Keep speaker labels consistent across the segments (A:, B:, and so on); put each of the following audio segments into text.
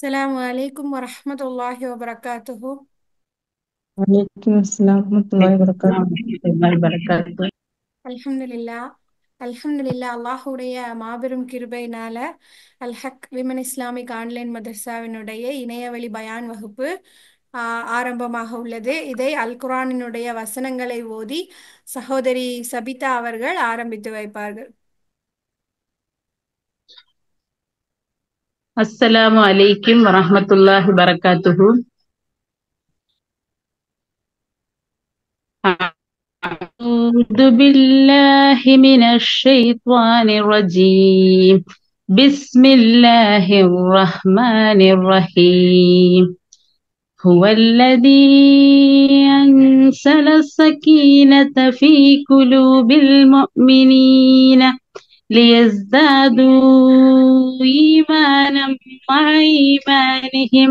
A: السلام عليكم ورحمة الله وبركاته.
B: وعليكم السلام ورحمة الله وبركاته.
A: அல்ஹம்துலில்லா அல்ஹம்துலில்லா அல்லாஹுடைய மாபெரும் கிருபையினால அல்ஹக் விமன் இஸ்லாமிக் ஆன்லைன் மதர்சாவினுடைய இணையவழி பயான் வகுப்பு ஆரம்பமாக உள்ளது. இதை அல் குர்ஆனினுடைய வசனங்களை ஓதி சகோதரி சபிதா அவர்கள் ஆரம்பித்து வைப்பார்கள்.
C: அஸ்ஸலாமு அலைக்கும் வரஹ்மத்துல்லாஹி வபரகாத்துஹு. அஊது பில்லாஹி மினஷ் ஷைத்வானிர் ரஜீம். பிஸ்மில்லாஹிர் ரஹ்மானிர் ரஹீம். ஹுவல்லதீ அன்ஸல ஸகீனத ஃபீ குலூபில் முஃமினீன ليزدادوا إيمانا مع إيمانهم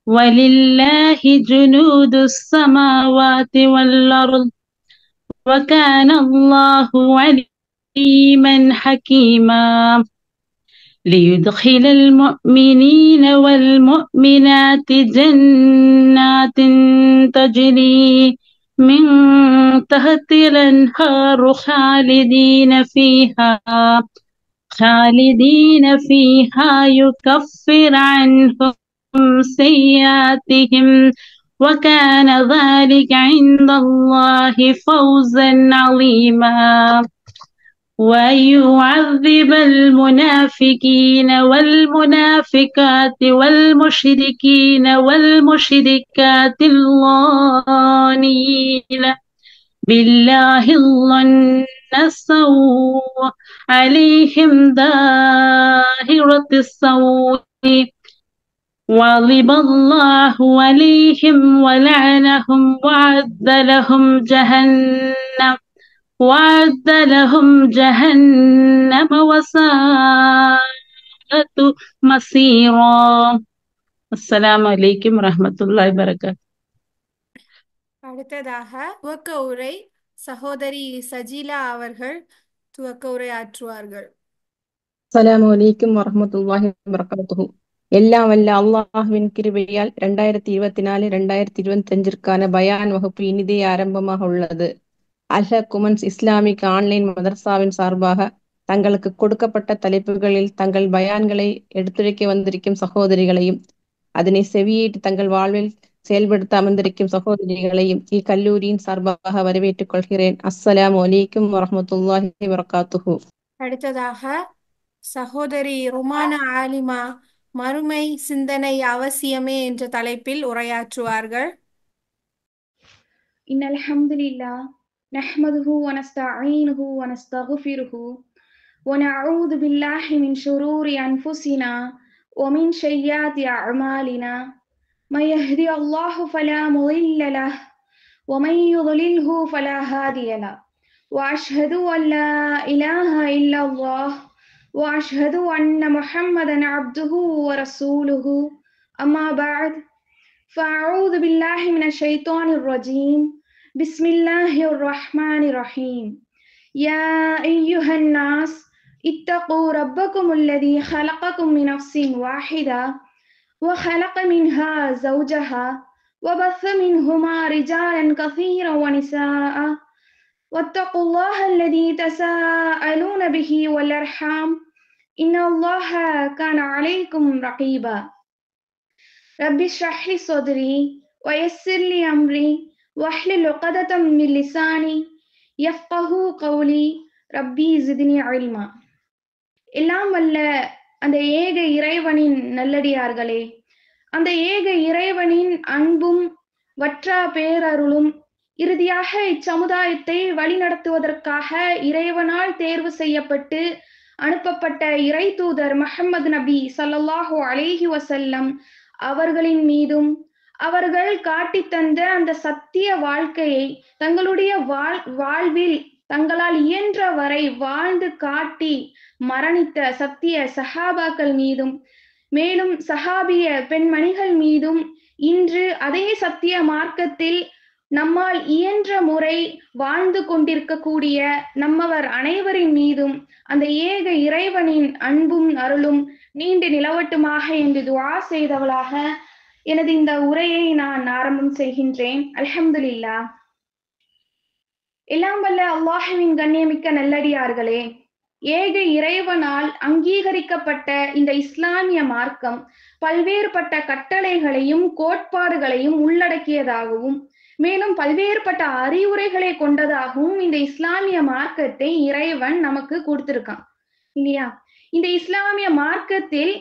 C: ولله جنود السماوات والأرض وكان الله عليما حكيما ليدخل المؤمنين والمؤمنات جنات تجري من تحت الأنهار خالدين فيها يكفر عنهم سيئاتهم وكان ذلك عند الله فوزا عظيما ويعذب المنافقين والمنافقات والمشركين والمشركات الظانين بالله الظن السوء عليهم دائرة السوء وغضب الله عليهم ولعنهم وأعد لهم جهنم وساءت مصيرا. السلام عليكم ورحمة الله وبركاته.
A: அடுத்ததாக துவக்க உரை சகோதரி சஜிலா அவர்கள் துவக்க உரை ஆற்றுவார்கள்.
B: அஸ்ஸலாமு அலைக்கும் வரஹ்மத்துல்லாஹி வபரகாத்துஹு. எல்லாம் வல்ல அல்லாஹ்வின் கிருபையால் 2024-2025ற்கான பயான் வகுப்பு இனிதே ஆரம்பமாக உள்ளது. அல்ஹக் உமன்ஸ் இஸ்லாமிக் ஆன்லைன் மதர்சாவின் சார்பாக தங்களுக்கு கொடுக்கப்பட்ட தலைப்புகளில் தங்கள் பயான்களை எடுத்துரைக்க வந்திருக்கும் சகோதரிகளையும் அதனை செவியேற்று தங்கள் வாழ்வில் செயல்படுத்த அமர்ந்திருக்கும் சகோதரிகளையும் இக்கல்லூரியின் சார்பாக வரவேற்றுக் கொள்கிறேன். அஸ்ஸலாமு அலைக்கும் வரஹ்மத்துல்லாஹி வபரகாத்துஹு.
A: அடுத்ததாக சகோதரி ருமானா ஆலிமா மறுமை சிந்தனை அவசியமே என்ற தலைப்பில் உரையாற்றுவார்கள்.
D: إن الحمد لله نحمده ونستعينه ونستغفره ونعوذ بالله من شرور أنفسنا ومن سيئات أعمالنا من يهدي الله فلا مضل له ومن يضلله فلا هادي له وأشهد أن لا إله إلا الله وأشهد أن محمدا عبده ورسوله أما بعد فأعوذ بالله من الشيطان الرجيم بسم الله الرحمن الرحيم يا أيها الناس اتقوا ربكم الذي خلقكم من نفس واحدة وخلق منها زوجها وبث منهما رجالا كثيرا ونساء واتقوا الله الذي تساءلون به والأرحام إن الله كان عليكم رقيبا رب اشرح لي صدري ويسر لي أمري واحلل عقدة من لساني يفقهوا قولي ربي زدني علما. எல்லாம் வல்ல அந்த ஏக இறைவனின் நல்லடியார்களே, அந்த ஏக இறைவனின் அன்பும் வற்றா பேரருளும் இறுதியாக இச்சமுதாயத்தை வழிநடத்துவதற்காக இறைவனால் தேர்வு செய்யப்பட்டு அனுப்பப்பட்ட இறை தூதர் முஹம்மது நபி ஸல்லல்லாஹு அலைஹி வஸல்லம் அவர்களின் மீதும் அவர்கள் காட்டித் தந்த அந்த சத்திய வாழ்க்கையை தங்களுடைய வாழ்வில் தங்களால் இயன்ற வரை வாழ்ந்து காட்டி மரணித்த சத்திய சஹாபாக்கள் மீதும் மேலும் சஹாபிய பெண்மணிகள் மீதும் இன்று அதே சத்திய மார்க்கத்தில் நம்மால் இயன்ற முறை வாழ்ந்து கொண்டிருக்கக்கூடிய நம்மவர் அனைவரின் மீதும் அந்த ஏக இறைவனின் அன்பும் அருளும் நீண்டு நிலவட்டுமாக என்று துஆ செய்தவளாக எனது இந்த உரையை நான் ஆரம்பம் செய்கின்றேன். அல்ஹம்துலில்லாஹ். எல்லாம் வல்ல அல்லாஹ்வின் கண்ணியமிக்க நல்லடியார்களே, ஏக இறைவனால் அங்கீகரிக்கப்பட்ட இந்த இஸ்லாமிய மார்க்கம் பல்வேறுபட்ட கட்டளைகளையும் கோட்பாடுகளையும் உள்ளடக்கியதாகவும் மேலும் பல்வேறுபட்ட அறிவுரைகளை கொண்டதாகவும் இந்த இஸ்லாமிய மார்க்கத்தை இறைவன் நமக்கு கொடுத்திருக்கான் இல்லையா? இந்த இஸ்லாமிய மார்க்கத்தில்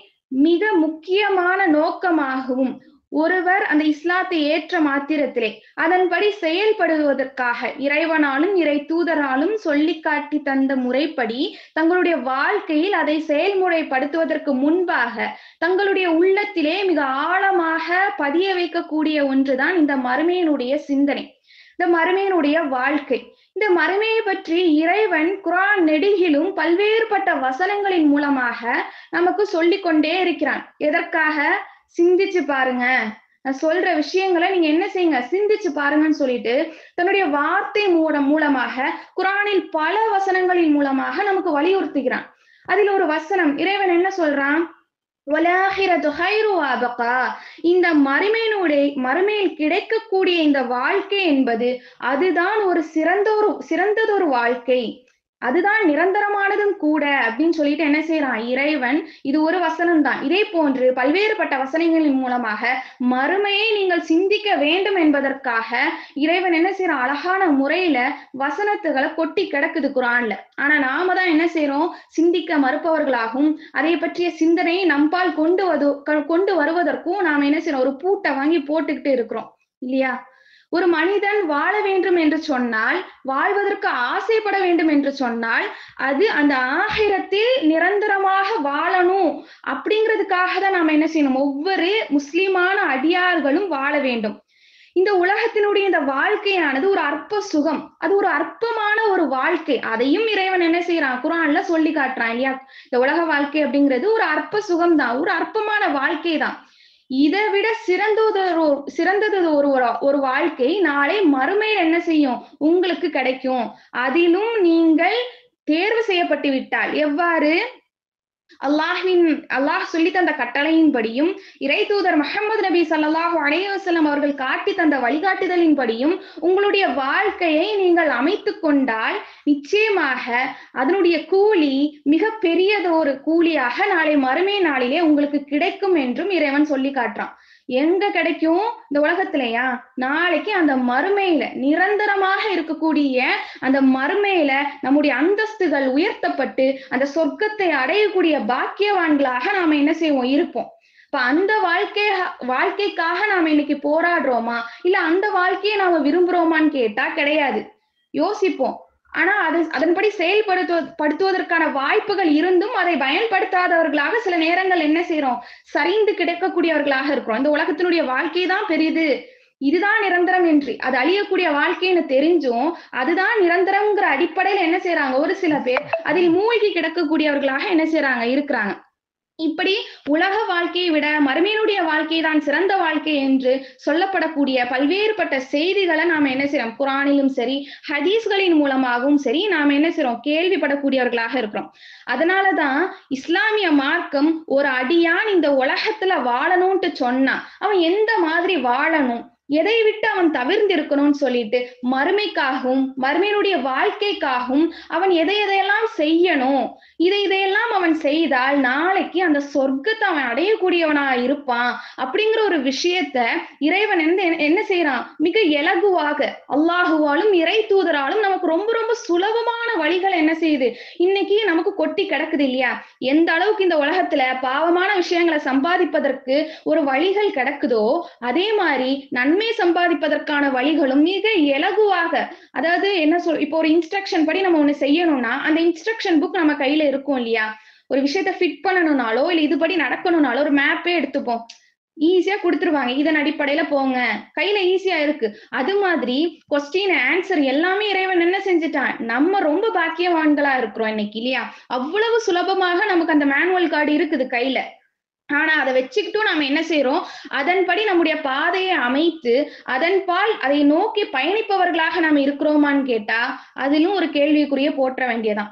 D: மிக முக்கியமான நோக்கமாகவும் ஒருவர் அந்த இஸ்லாத்தை ஏற்ற மாத்திரத்திலே அதன்படி செயல்படுவதற்காக இறைவனாலும் இறை தூதராலும் சொல்லி காட்டி தந்த முறைப்படி தங்களுடைய வாழ்க்கையில் அதை செயல்முறைப்படுத்துவதற்கு முன்பாக தங்களுடைய உள்ளத்திலே மிக ஆழமாக பதிய வைக்கக்கூடிய ஒன்றுதான் இந்த மறுமையினுடைய சிந்தனை, இந்த மறுமையினுடைய வாழ்க்கை. இந்த மறுமையை பற்றி இறைவன் குர்ஆன் நெடுகிலும் பல்வேறுபட்ட வசனங்களின் மூலமாக நமக்கு சொல்லிக் கொண்டே இருக்கிறான். எதற்காக? சிந்திச்சு பாருங்க, நான் சொல்ற விஷயங்களை நீங்க என்ன செய்யுங்க, சிந்திச்சு பாருங்கன்னு சொல்லிட்டு தன்னுடைய வார்த்தை மூலமாக குர்ஆனில் பல வசனங்களின் மூலமாக நமக்கு வலியுறுத்துகிறான். அதில் ஒரு வசனம் இறைவன் என்ன சொல்றான்? வலாஹிரத்து ஹைரு வஅபகா. இந்த மறுமையில் கிடைக்கக்கூடிய இந்த வாழ்க்கை என்பது அதுதான் ஒரு சிறந்ததொரு வாழ்க்கை, அதுதான் நிரந்தரமானதும் கூட அப்படின்னு சொல்லிட்டு என்ன செய்யறான் இறைவன். இது ஒரு வசனம் தான். இதே போன்று பல்வேறுபட்ட வசனங்களின் மூலமாக மறுமையை நீங்கள் சிந்திக்க வேண்டும் என்பதற்காக இறைவன் என்ன செய்யறான், அழகான முறையில வசனத்துகளை கொட்டி கிடக்குது குர்ஆன்ல. ஆனா நாம தான் என்ன செய்யறோம், சிந்திக்க மறுப்பவர்களாகவும் அதை பற்றிய சிந்தனையை நம்பால் கொண்டு வருவதற்கும் நாம என்ன செய்யறோம், ஒரு பூட்டை வாங்கி போட்டுக்கிட்டு இருக்கிறோம் இல்லையா? ஒரு மனிதன் வாழ வேண்டும் என்று சொன்னால், வாழ்வதற்கு ஆசைப்பட வேண்டும் என்று சொன்னால், அது அந்த ஆகிரத்தில் நிரந்தரமாக வாழணும் அப்படிங்கிறதுக்காக தான் நாம என்ன செய்யணும், ஒவ்வொரு முஸ்லிமான அடியார்களும் வாழ வேண்டும். இந்த உலகத்தினுடைய இந்த வாழ்க்கையானது ஒரு அற்ப சுகம், அது ஒரு அற்பமான ஒரு வாழ்க்கை. அதையும் இறைவன் என்ன செய்யறான், குர்ஆன்ல சொல்லி காட்டுறான் இல்லையா? இந்த உலக வாழ்க்கை அப்படிங்கிறது ஒரு அற்ப சுகம் தான், ஒரு அற்பமான வாழ்க்கை தான். இதை விட சிறந்தது ஒரு வாழ்க்கை நாளை மறுமையில் என்ன செய்யும், உங்களுக்கு கிடைக்கும். அதிலும் நீங்கள் தேர்வு செய்யப்பட்டு விட்டால் எவ்வாறு? அல்லாஹ் சொல்லி தந்த கட்டளையின்படியும் இறை தூதர் முஹம்மது நபி ஸல்லல்லாஹு அலைஹி வஸல்லம் அவர்கள் காட்டி தந்த வழிகாட்டுதலின்படியும் உங்களுடைய வாழ்க்கையை நீங்கள் அமைத்து கொண்டால் நிச்சயமாக அதனுடைய கூலி மிக பெரியதொரு கூலியாக நாளை மறுமை நாளிலே உங்களுக்கு கிடைக்கும் என்றும் இறைவன் சொல்லி காட்டுறான். எங்க கிடைக்கும்? இந்த உலகத்திலயா? நாளைக்கு அந்த மறுமையில நிரந்தரமாக இருக்கக்கூடிய அந்த மறுமையில நம்முடைய அந்தஸ்துகள் உயர்த்தப்பட்டு அந்த சொர்க்கத்தை அடையக்கூடிய பாக்கியவான்களாக நாம என்ன செய்வோம், இருப்போம். இப்ப அந்த வாழ்க்கைக்காக நாம இன்னைக்கு போராடுறோமா, இல்ல அந்த வாழ்க்கையை நாம விரும்புறோமான்னு கேட்டா கிடையாது. யோசிப்போம். ஆனா அதன்படி செயல்படுத்துவதற்கான வாய்ப்புகள் இருந்தும் அதை பயன்படுத்தாதவர்களாக சில நேரங்கள் என்ன செய்யறோம், சரிந்து கிடைக்கக்கூடியவர்களாக இருக்கிறோம். இந்த உலகத்தினுடைய வாழ்க்கை தான் பெரிது, இதுதான் நிரந்தரம் என்று, அது அழியக்கூடிய வாழ்க்கைன்னு தெரிஞ்சும் அதுதான் நிரந்தரம்ங்கிற அடிப்படையில என்ன செய்யறாங்க, ஒரு சில பேர் அதில் மூழ்கி கிடக்கக்கூடியவர்களாக என்ன செய்யறாங்க, இருக்கிறாங்க. இப்படி உலக வாழ்க்கையை விட மறுமையினுடைய வாழ்க்கை தான் சிறந்த வாழ்க்கை என்று சொல்லப்படக்கூடிய பல்வேறுபட்ட செய்திகளை நாம என்ன செய்யறோம், குர்ஆனிலும் சரி ஹதீஸ்களின் மூலமாகவும் சரி நாம என்ன செய்யறோம், கேள்விப்படக்கூடியவர்களாக இருக்கிறோம். அதனாலதான் இஸ்லாமிய மார்க்கம் ஒரு அடியான் இந்த உலகத்துல வாழணும்ட்டு சொன்னா அவன் எந்த மாதிரி வாழணும், எதை விட்டு அவன் தவிர்ந்து இருக்கணும்னு சொல்லிட்டு மறுமைக்காகவும் மறுமையினுடைய வாழ்க்கைக்காகவும் அவன் எதையெல்லாம் செய்யணும், இதையெல்லாம் அவன் செய்தால் நாளைக்கு அந்த சொர்க்கத்தை அவன் அடையக்கூடியவனா இருப்பான் அப்படிங்கிற ஒரு விஷயத்த இறைவன் என்ன செய்யறான், மிக இலகுவாக அல்லாஹுவாலும் இறை தூதராலும் நமக்கு ரொம்ப ரொம்ப சுலபமான வழிகள் என்ன செய்யுது இன்னைக்கு நமக்கு கொட்டி கிடக்குது இல்லையா? எந்த அளவுக்கு இந்த உலகத்துல பாவமான விஷயங்களை சம்பாதிப்பதற்கு ஒரு வழிகள் கிடக்குதோ அதே மாதிரி நன்மை சம்பாதிப்பதற்கான வழிகளும் மிக இலகுவாக, அதாவது என்ன இப்போ ஒரு இன்ஸ்ட்ரக்ஷன் படி நம்ம ஒண்ணு செய்யணும்னா அந்த இன்ஸ்ட்ரக்ஷன் புக் நம்ம கையில இருக்கும் இல்லையா? ஒரு விஷயத்த ஃபிட் பண்ணணும்னாலோ இல்ல இதுபடி நடக்கணும்னாலோ ஒரு மேப்பே எடுத்துப்போம், ஈஸியா கொடுத்துருவாங்க, இதன் அடிப்படையில போங்க, கையில ஈஸியா இருக்கு. அது மாதிரி கொஸ்டின் ஆன்சர் எல்லாமே இறைவன் என்ன செஞ்சுட்டான், நம்ம ரொம்ப பாக்கியவான்களா இருக்கிறோம் இன்னைக்கு இல்லையா? அவ்வளவு சுலபமாக நமக்கு அந்த மேனுவல் கார்டு இருக்குது கையில. ஆனா அதை வச்சுக்கிட்டும் நாம என்ன செய்யறோம், அதன்படி நம்முடைய பாதையை அமைத்து அதன்பால் அதை நோக்கி பயணிப்பவர்களாக நாம இருக்கிறோமான்னு கேட்டா அதிலும் ஒரு கேள்விக்குரிய போற்ற வேண்டியதான்.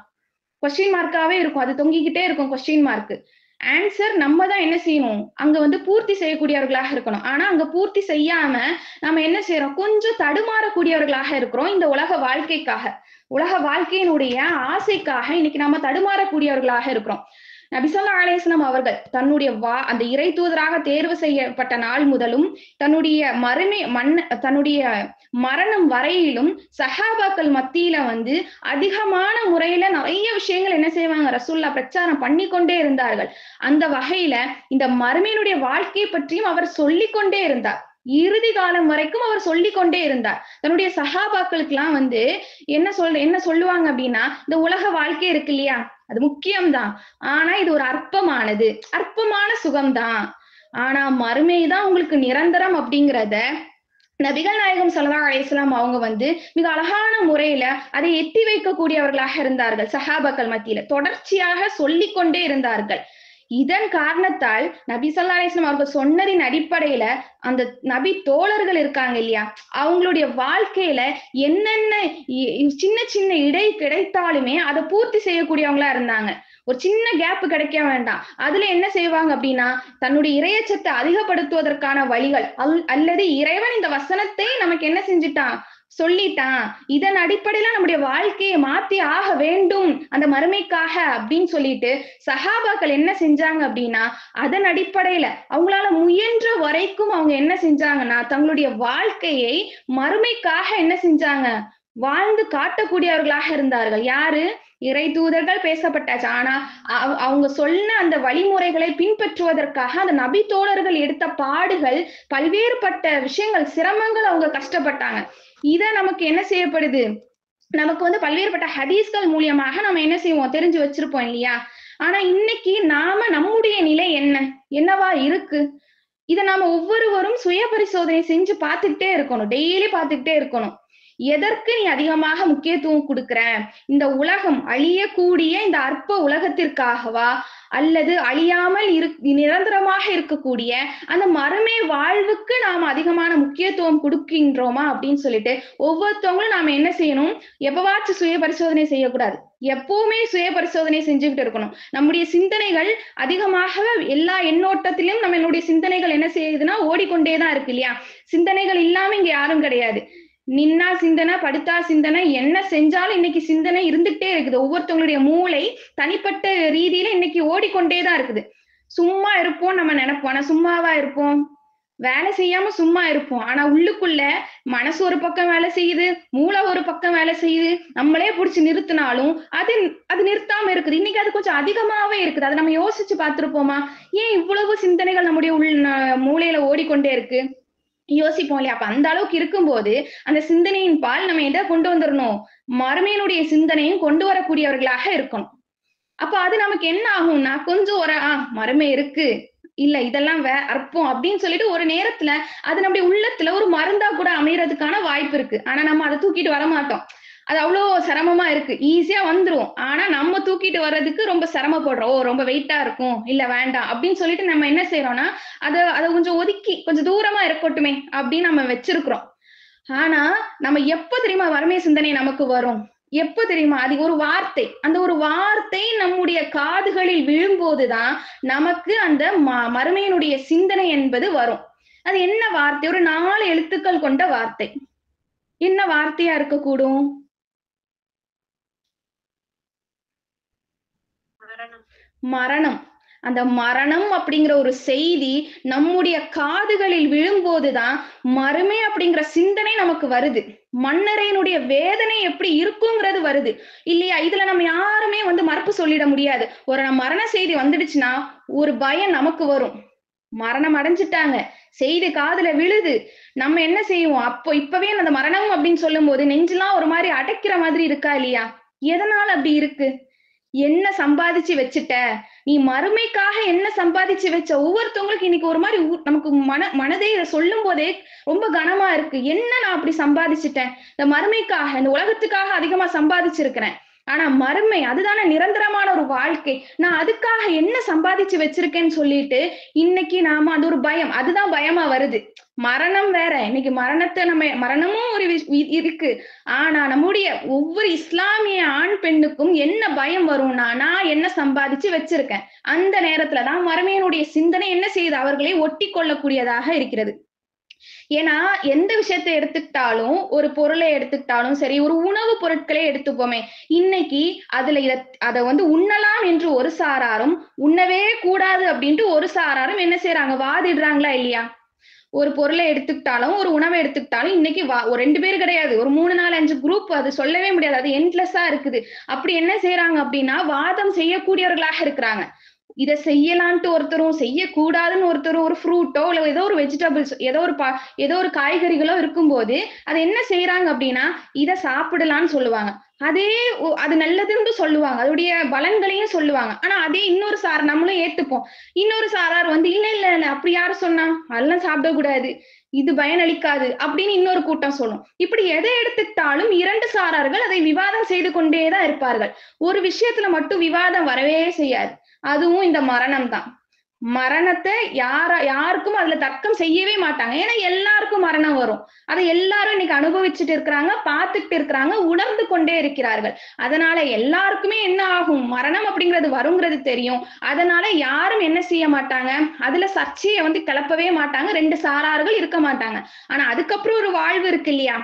D: கொஸ்டின் மார்க்காவே இருக்கும், அது தொங்கிக்கிட்டே இருக்கும் கொஸ்டின் மார்க். ஆன்சர் நம்ம தான் என்ன செய்யணும், அங்க பூர்த்தி செய்யக்கூடியவர்களாக இருக்கணும். ஆனா அங்க பூர்த்தி செய்யாம நம்ம என்ன செய்யறோம், கொஞ்சம் தடுமாறக்கூடியவர்களாக இருக்கிறோம். இந்த உலக வாழ்க்கைக்காக, உலக வாழ்க்கையினுடைய ஆசைக்காக இன்னைக்கு நம்ம தடுமாறக்கூடியவர்களாக இருக்கிறோம். நபி ஸல்லல்லாஹு அலைஹி வஸல்லம் அவர்கள் தன்னுடைய அந்த இறை தூதராக தேர்வு செய்யப்பட்ட நாள் முதலும் தன்னுடைய மரணம் வரையிலும் சஹாபாக்கள் மத்தியில அதிகமான முறையில நிறைய விஷயங்கள் என்ன செய்வாங்க, ரசூலுல்லாஹ் பிரச்சாரம் பண்ணிக்கொண்டே இருந்தார்கள். அந்த வகையில இந்த மறுமையினுடைய வாழ்க்கையை பற்றியும் அவர் சொல்லிக்கொண்டே இருந்தார். இறுதி காலம் வரைக்கும் அவர் சொல்லிக்கொண்டே இருந்தார். தன்னுடைய சஹாபாக்களுக்கு எல்லாம் என்ன சொல்லுவாங்க அப்படின்னா, இந்த உலக வாழ்க்கை இருக்கு இல்லையா, அது முக்கியம்தான், ஆனா இது ஒரு அற்பமான சுகம்தான், ஆனா மறுமைதான் உங்களுக்கு நிரந்தரம் அப்படிங்கிறத நபிகள் நாயகம் ஸல்லல்லாஹு அலைஹி வஸல்லம் அவங்க மிக அழகான முறையில அதை எத்தி வைக்கக்கூடியவர்களாக இருந்தார்கள். சஹாபாக்கள் மத்தியில தொடர்ச்சியாக சொல்லிக்கொண்டே இருந்தார்கள். இதன் காரணத்தால் நபி ஸல்லல்லாஹு அலைஹி வஸல்லம் அவர்கள் சொன்னதின் அடிப்படையில அந்த நபி தோழர்கள் இருக்காங்க இல்லையா, அவங்களுடைய வாழ்க்கையில என்னென்ன சின்ன சின்ன இடை கிடைத்தாலுமே அதை பூர்த்தி செய்யக்கூடியவங்களா இருந்தாங்க. ஒரு சின்ன கேப் கிடைக்க வேண்டாம். அதுல என்ன செய்வாங்க அப்படின்னா, தன்னுடைய இறையச்சத்தை அதிகப்படுத்துவதற்கான வழிகள் அல்லது இறைவன் இந்த வசனத்தை நமக்கு என்ன செஞ்சுட்டான், சொல்லிட்டான், இதன் அடிப்படையில நம்முடைய வாழ்க்கையை மாத்தி ஆக வேண்டும் அந்த மறுமைக்காக அப்படின்னு சொல்லிட்டு சஹாபாக்கள் என்ன செஞ்சாங்க அப்படின்னா, அதன் அடிப்படையில அவங்களால முயன்ற வரைக்கும் அவங்க என்ன செஞ்சாங்கன்னா தங்களுடைய வாழ்க்கையை மறுமைக்காக என்ன செஞ்சாங்க, வாழ்ந்து காட்டக்கூடியவர்களாக இருந்தார்கள். யாரு, இறை தூதர்கள் பேசப்பட்டாச்சு. ஆனா அவங்க சொன்ன அந்த வழிமுறைகளை பின்பற்றுவதற்காக அந்த நபி தோழர்கள் எடுத்த பாடுகள், பல்வேறுபட்ட விஷயங்கள், சிரமங்கள் அவங்க கஷ்டப்பட்டாங்க. இத நமக்கு என்ன செய்யப்படுது, நமக்கு பல்வேறுபட்ட ஹதீஸ்கள் மூலியமாக நம்ம என்ன செய்வோம், தெரிஞ்சு வச்சிருப்போம் இல்லையா. ஆனா இன்னைக்கு நம்முடைய நிலை என்னவா இருக்கு, இத நாம ஒவ்வொருவரும் சுய பரிசோதனை செஞ்சு பார்த்துக்கிட்டே இருக்கணும், டெய்லி பார்த்துக்கிட்டே இருக்கணும். எதற்கு நீ அதிகமாக முக்கியத்துவம் கொடுக்கிற, இந்த உலகம் அழியக்கூடிய இந்த அற்ப உலகத்திற்காகவா, அல்லது அழியாமல் நிரந்தரமாக இருக்கக்கூடிய அந்த மறுமை வாழ்வுக்கு நாம அதிகமான முக்கியத்துவம் கொடுக்கின்றோமா அப்படின்னு சொல்லிட்டு ஒவ்வொருத்தவங்களும் நாம என்ன செய்யணும், எப்பவாச்சும் சுய பரிசோதனை செய்யக்கூடாது, எப்பவுமே சுய பரிசோதனை செஞ்சுக்கிட்டு இருக்கணும். நம்முடைய சிந்தனைகள் அதிகமாக எல்லா எண்ணோட்டத்திலும் நம்மளுடைய சிந்தனைகள் என்ன செய்யுதுன்னா ஓடிக்கொண்டேதான் இருக்கு இல்லையா. சிந்தனைகள் இல்லாம இங்க யாரும் கிடையாது. நின்னா சிந்தனை, படுத்தா சிந்தனை, என்ன செஞ்சாலும் இன்னைக்கு சிந்தனை இருந்துகிட்டே இருக்குது. ஒவ்வொருத்தவங்களுடைய மூளை தனிப்பட்ட ரீதியில இன்னைக்கு ஓடிக்கொண்டேதான் இருக்குது. சும்மா இருப்போம் நம்ம நினைப்போம், ஆனா சும்மாவா இருப்போம், வேலை செய்யாம சும்மா இருப்போம். ஆனா உள்ளுக்குள்ள மனசு ஒரு பக்கம் வேலை செய்யுது, மூளை ஒரு பக்கம் வேலை செய்யுது. நம்மளே புடிச்சு நிறுத்தினாலும் அது நிறுத்தாம இருக்குது. இன்னைக்கு அது கொஞ்சம் அதிகமாவே இருக்குது. அதை நம்ம யோசிச்சு பார்த்திருப்போமா, ஏன் இவ்வளவு சிந்தனைகள் நம்முடைய மூளையில ஓடிக்கொண்டே இருக்கு, யோசிப்போம் இல்லையா. அப்ப அந்த அளவுக்கு இருக்கும்போது அந்த சிந்தனையின் பால் நம்ம எதை கொண்டு வந்துடணும், மறுமையினுடைய சிந்தனையும் கொண்டு வரக்கூடியவர்களாக இருக்கணும். அப்ப அது நமக்கு என்ன ஆகும்னா, கொஞ்சம் மறுமை இருக்கு, இல்ல இதெல்லாம் அற்பம் அப்படின்னு சொல்லிட்டு ஒரு நேரத்துல அது நம்முடைய உள்ளத்துல ஒரு மருந்தா கூட அமையறதுக்கான வாய்ப்பு இருக்கு. ஆனா நம்ம அதை தூக்கிட்டு வரமாட்டோம். அது அவ்வளவு சிரமமா இருக்கு, ஈஸியா வந்துரும். ஆனா நம்ம தூக்கிட்டு வர்றதுக்கு ரொம்ப சிரமப்படுறோம். ரொம்ப வெயிட்டா இருக்கும், இல்ல வேண்டாம் அப்படின்னு சொல்லிட்டு நம்ம என்ன செய்யறோம்னா அதை கொஞ்சம் ஒதுக்கி கொஞ்சம் தூரமா இருக்கட்டுமே அப்படின்னு நம்ம வச்சிருக்கிறோம். ஆனா நம்ம எப்ப தெரியுமா வறுமை சிந்தனை நமக்கு வரும், எப்ப தெரியுமா, அது ஒரு வார்த்தை, அந்த ஒரு வார்த்தை நம்முடைய காதுகளில் விழும்போதுதான் நமக்கு அந்த மறுமையினுடைய சிந்தனை என்பது வரும். அது என்ன வார்த்தை, ஒரு 4 எழுத்துக்கள் கொண்ட வார்த்தை. என்ன வார்த்தையா இருக்கக்கூடும், மரணம். அந்த மரணம் அப்படிங்கிற ஒரு செய்தி நம்முடைய காதுகளில் விழும்போதுதான் மறுமை அப்படிங்கிற சிந்தனை நமக்கு வருது. மன்னரையினுடைய வேதனை எப்படி இருக்குங்கிறது வருது இல்லையா. இதுல நம்ம யாருமே மறுப்பு சொல்லிட முடியாது. ஒரு மரண செய்தி வந்துடுச்சுன்னா ஒரு பயம் நமக்கு வரும். மரணம் அடைஞ்சிட்டாங்க, செய்தி காதுல விழுது, நம்ம என்ன செய்வோம், இப்பவே அந்த மரணம் அப்படின்னு சொல்லும் போது நெஞ்செல்லாம் ஒரு மாதிரி அடைக்கிற மாதிரி இருக்கா இல்லையா. எதனால அப்படி இருக்கு, என்ன சம்பாதிச்சு வச்சுட்ட, நீ மறுமைக்காக என்ன சம்பாதிச்சு வச்ச. ஒவ்வொருத்தவங்களுக்கு இன்னைக்கு ஒரு மாதிரி நமக்கு மனதை சொல்லும் போதே ரொம்ப கனமா இருக்கு. என்ன நான் அப்படி சம்பாதிச்சுட்டேன், இந்த மறுமைக்காக இந்த உலகத்துக்காக அதிகமா சம்பாதிச்சிருக்கிறேன், ஆனா மறுமை அதுதானே நிரந்தரமான ஒரு வாழ்க்கை. நான் அதுக்காக என்ன சம்பாதிச்சு வச்சிருக்கேன்னு சொல்லிட்டு இன்னைக்கு நாம அது ஒரு பயம், அதுதான் பயமா வருது. மரணம் வேற, இன்னைக்கு மரணமும் ஒரு இருக்கு. ஆனா நம்முடைய ஒவ்வொரு இஸ்லாமிய ஆண் பெண்ணுக்கும் என்ன பயம் வரும்னா, நான் என்ன சம்பாதிச்சு வச்சிருக்கேன். அந்த நேரத்துலதான் மறுமையினுடைய சிந்தனை என்ன செய்யுது, அவர்களை ஒட்டி கொள்ளக்கூடியதாக இருக்கிறது. ஏன்னா எந்த விஷயத்தை எடுத்துக்கிட்டாலும், ஒரு பொருளை எடுத்துக்கிட்டாலும் சரி, ஒரு உணவு பொருட்களே எடுத்துப்போமே, இன்னைக்கு அதுல அத வந்து உண்ணலாம் என்று ஒரு சாராரும், உண்ணவே கூடாது அப்படின்ட்டு ஒரு சாராரும் என்ன செய்யறாங்க, வாதிடுறாங்களா இல்லையா? ஒரு பொருளை எடுத்துக்கிட்டாலும், ஒரு உணவை எடுத்துக்கிட்டாலும் இன்னைக்கு ஒரு 2 பேர் கிடையாது, ஒரு 3 4 5 குரூப், அது சொல்லவே முடியாது, அது எண்ட்லெஸ்ஸா இருக்குது. அப்படி என்ன செய்யறாங்க அப்படின்னா, வாதம் செய்யக்கூடியவர்களாக இருக்கிறாங்க. இதை செய்யலான்ட்டு ஒருத்தரும், செய்யக்கூடாதுன்னு ஒருத்தரும், ஒரு ஃப்ரூட்டோ இல்ல ஏதோ ஒரு வெஜிடபிள்ஸ், ஏதோ ஒரு காய்கறிகளோ இருக்கும்போது அது என்ன செய்யறாங்க அப்படின்னா, இதை சாப்பிடலாம்னு சொல்லுவாங்க. அது நல்லதுன்னு சொல்லுவாங்க, அதோடைய பலன்களையும் சொல்லுவாங்க. ஆனா அதே இன்னொரு நம்மளும் ஏத்துப்போம். இன்னொரு சாரார் வந்து இல்ல இல்ல இல்ல அப்படி யாரு சொன்னா, அதெல்லாம் சாப்பிடக்கூடாது, இது பயனளிக்காது அப்படின்னு இன்னொரு கூட்டம் சொல்லும். இப்படி எதை எடுத்துக்கிட்டாலும் 2 சாரார்கள் அதை விவாதம் செய்து கொண்டேதான் இருப்பார்கள். ஒரு விஷயத்துல மட்டும் விவாதம் வரவே செய்யாது, அதுவும் இந்த மரணம் தான். மரணத்தை யாருக்கும் அதுல தர்க்கம் செய்யவே மாட்டாங்க. ஏன்னா எல்லாருக்கும் மரணம் வரும். அதை எல்லாரும் இன்னைக்கு அனுபவிச்சுட்டு இருக்கிறாங்க, பார்த்துட்டு இருக்கிறாங்க, உணர்ந்து கொண்டே இருக்கிறார்கள். அதனால எல்லாருக்குமே என்ன ஆகும், மரணம் அப்படிங்கிறது வருங்கிறது தெரியும். அதனால யாரும் என்ன செய்ய மாட்டாங்க, அதுல சர்ச்சையை வந்து கிளப்பவே மாட்டாங்க, 2 சாரார்கள் இருக்க மாட்டாங்க. ஆனா அதுக்கப்புறம் ஒரு வாழ்வு இருக்கு இல்லையா,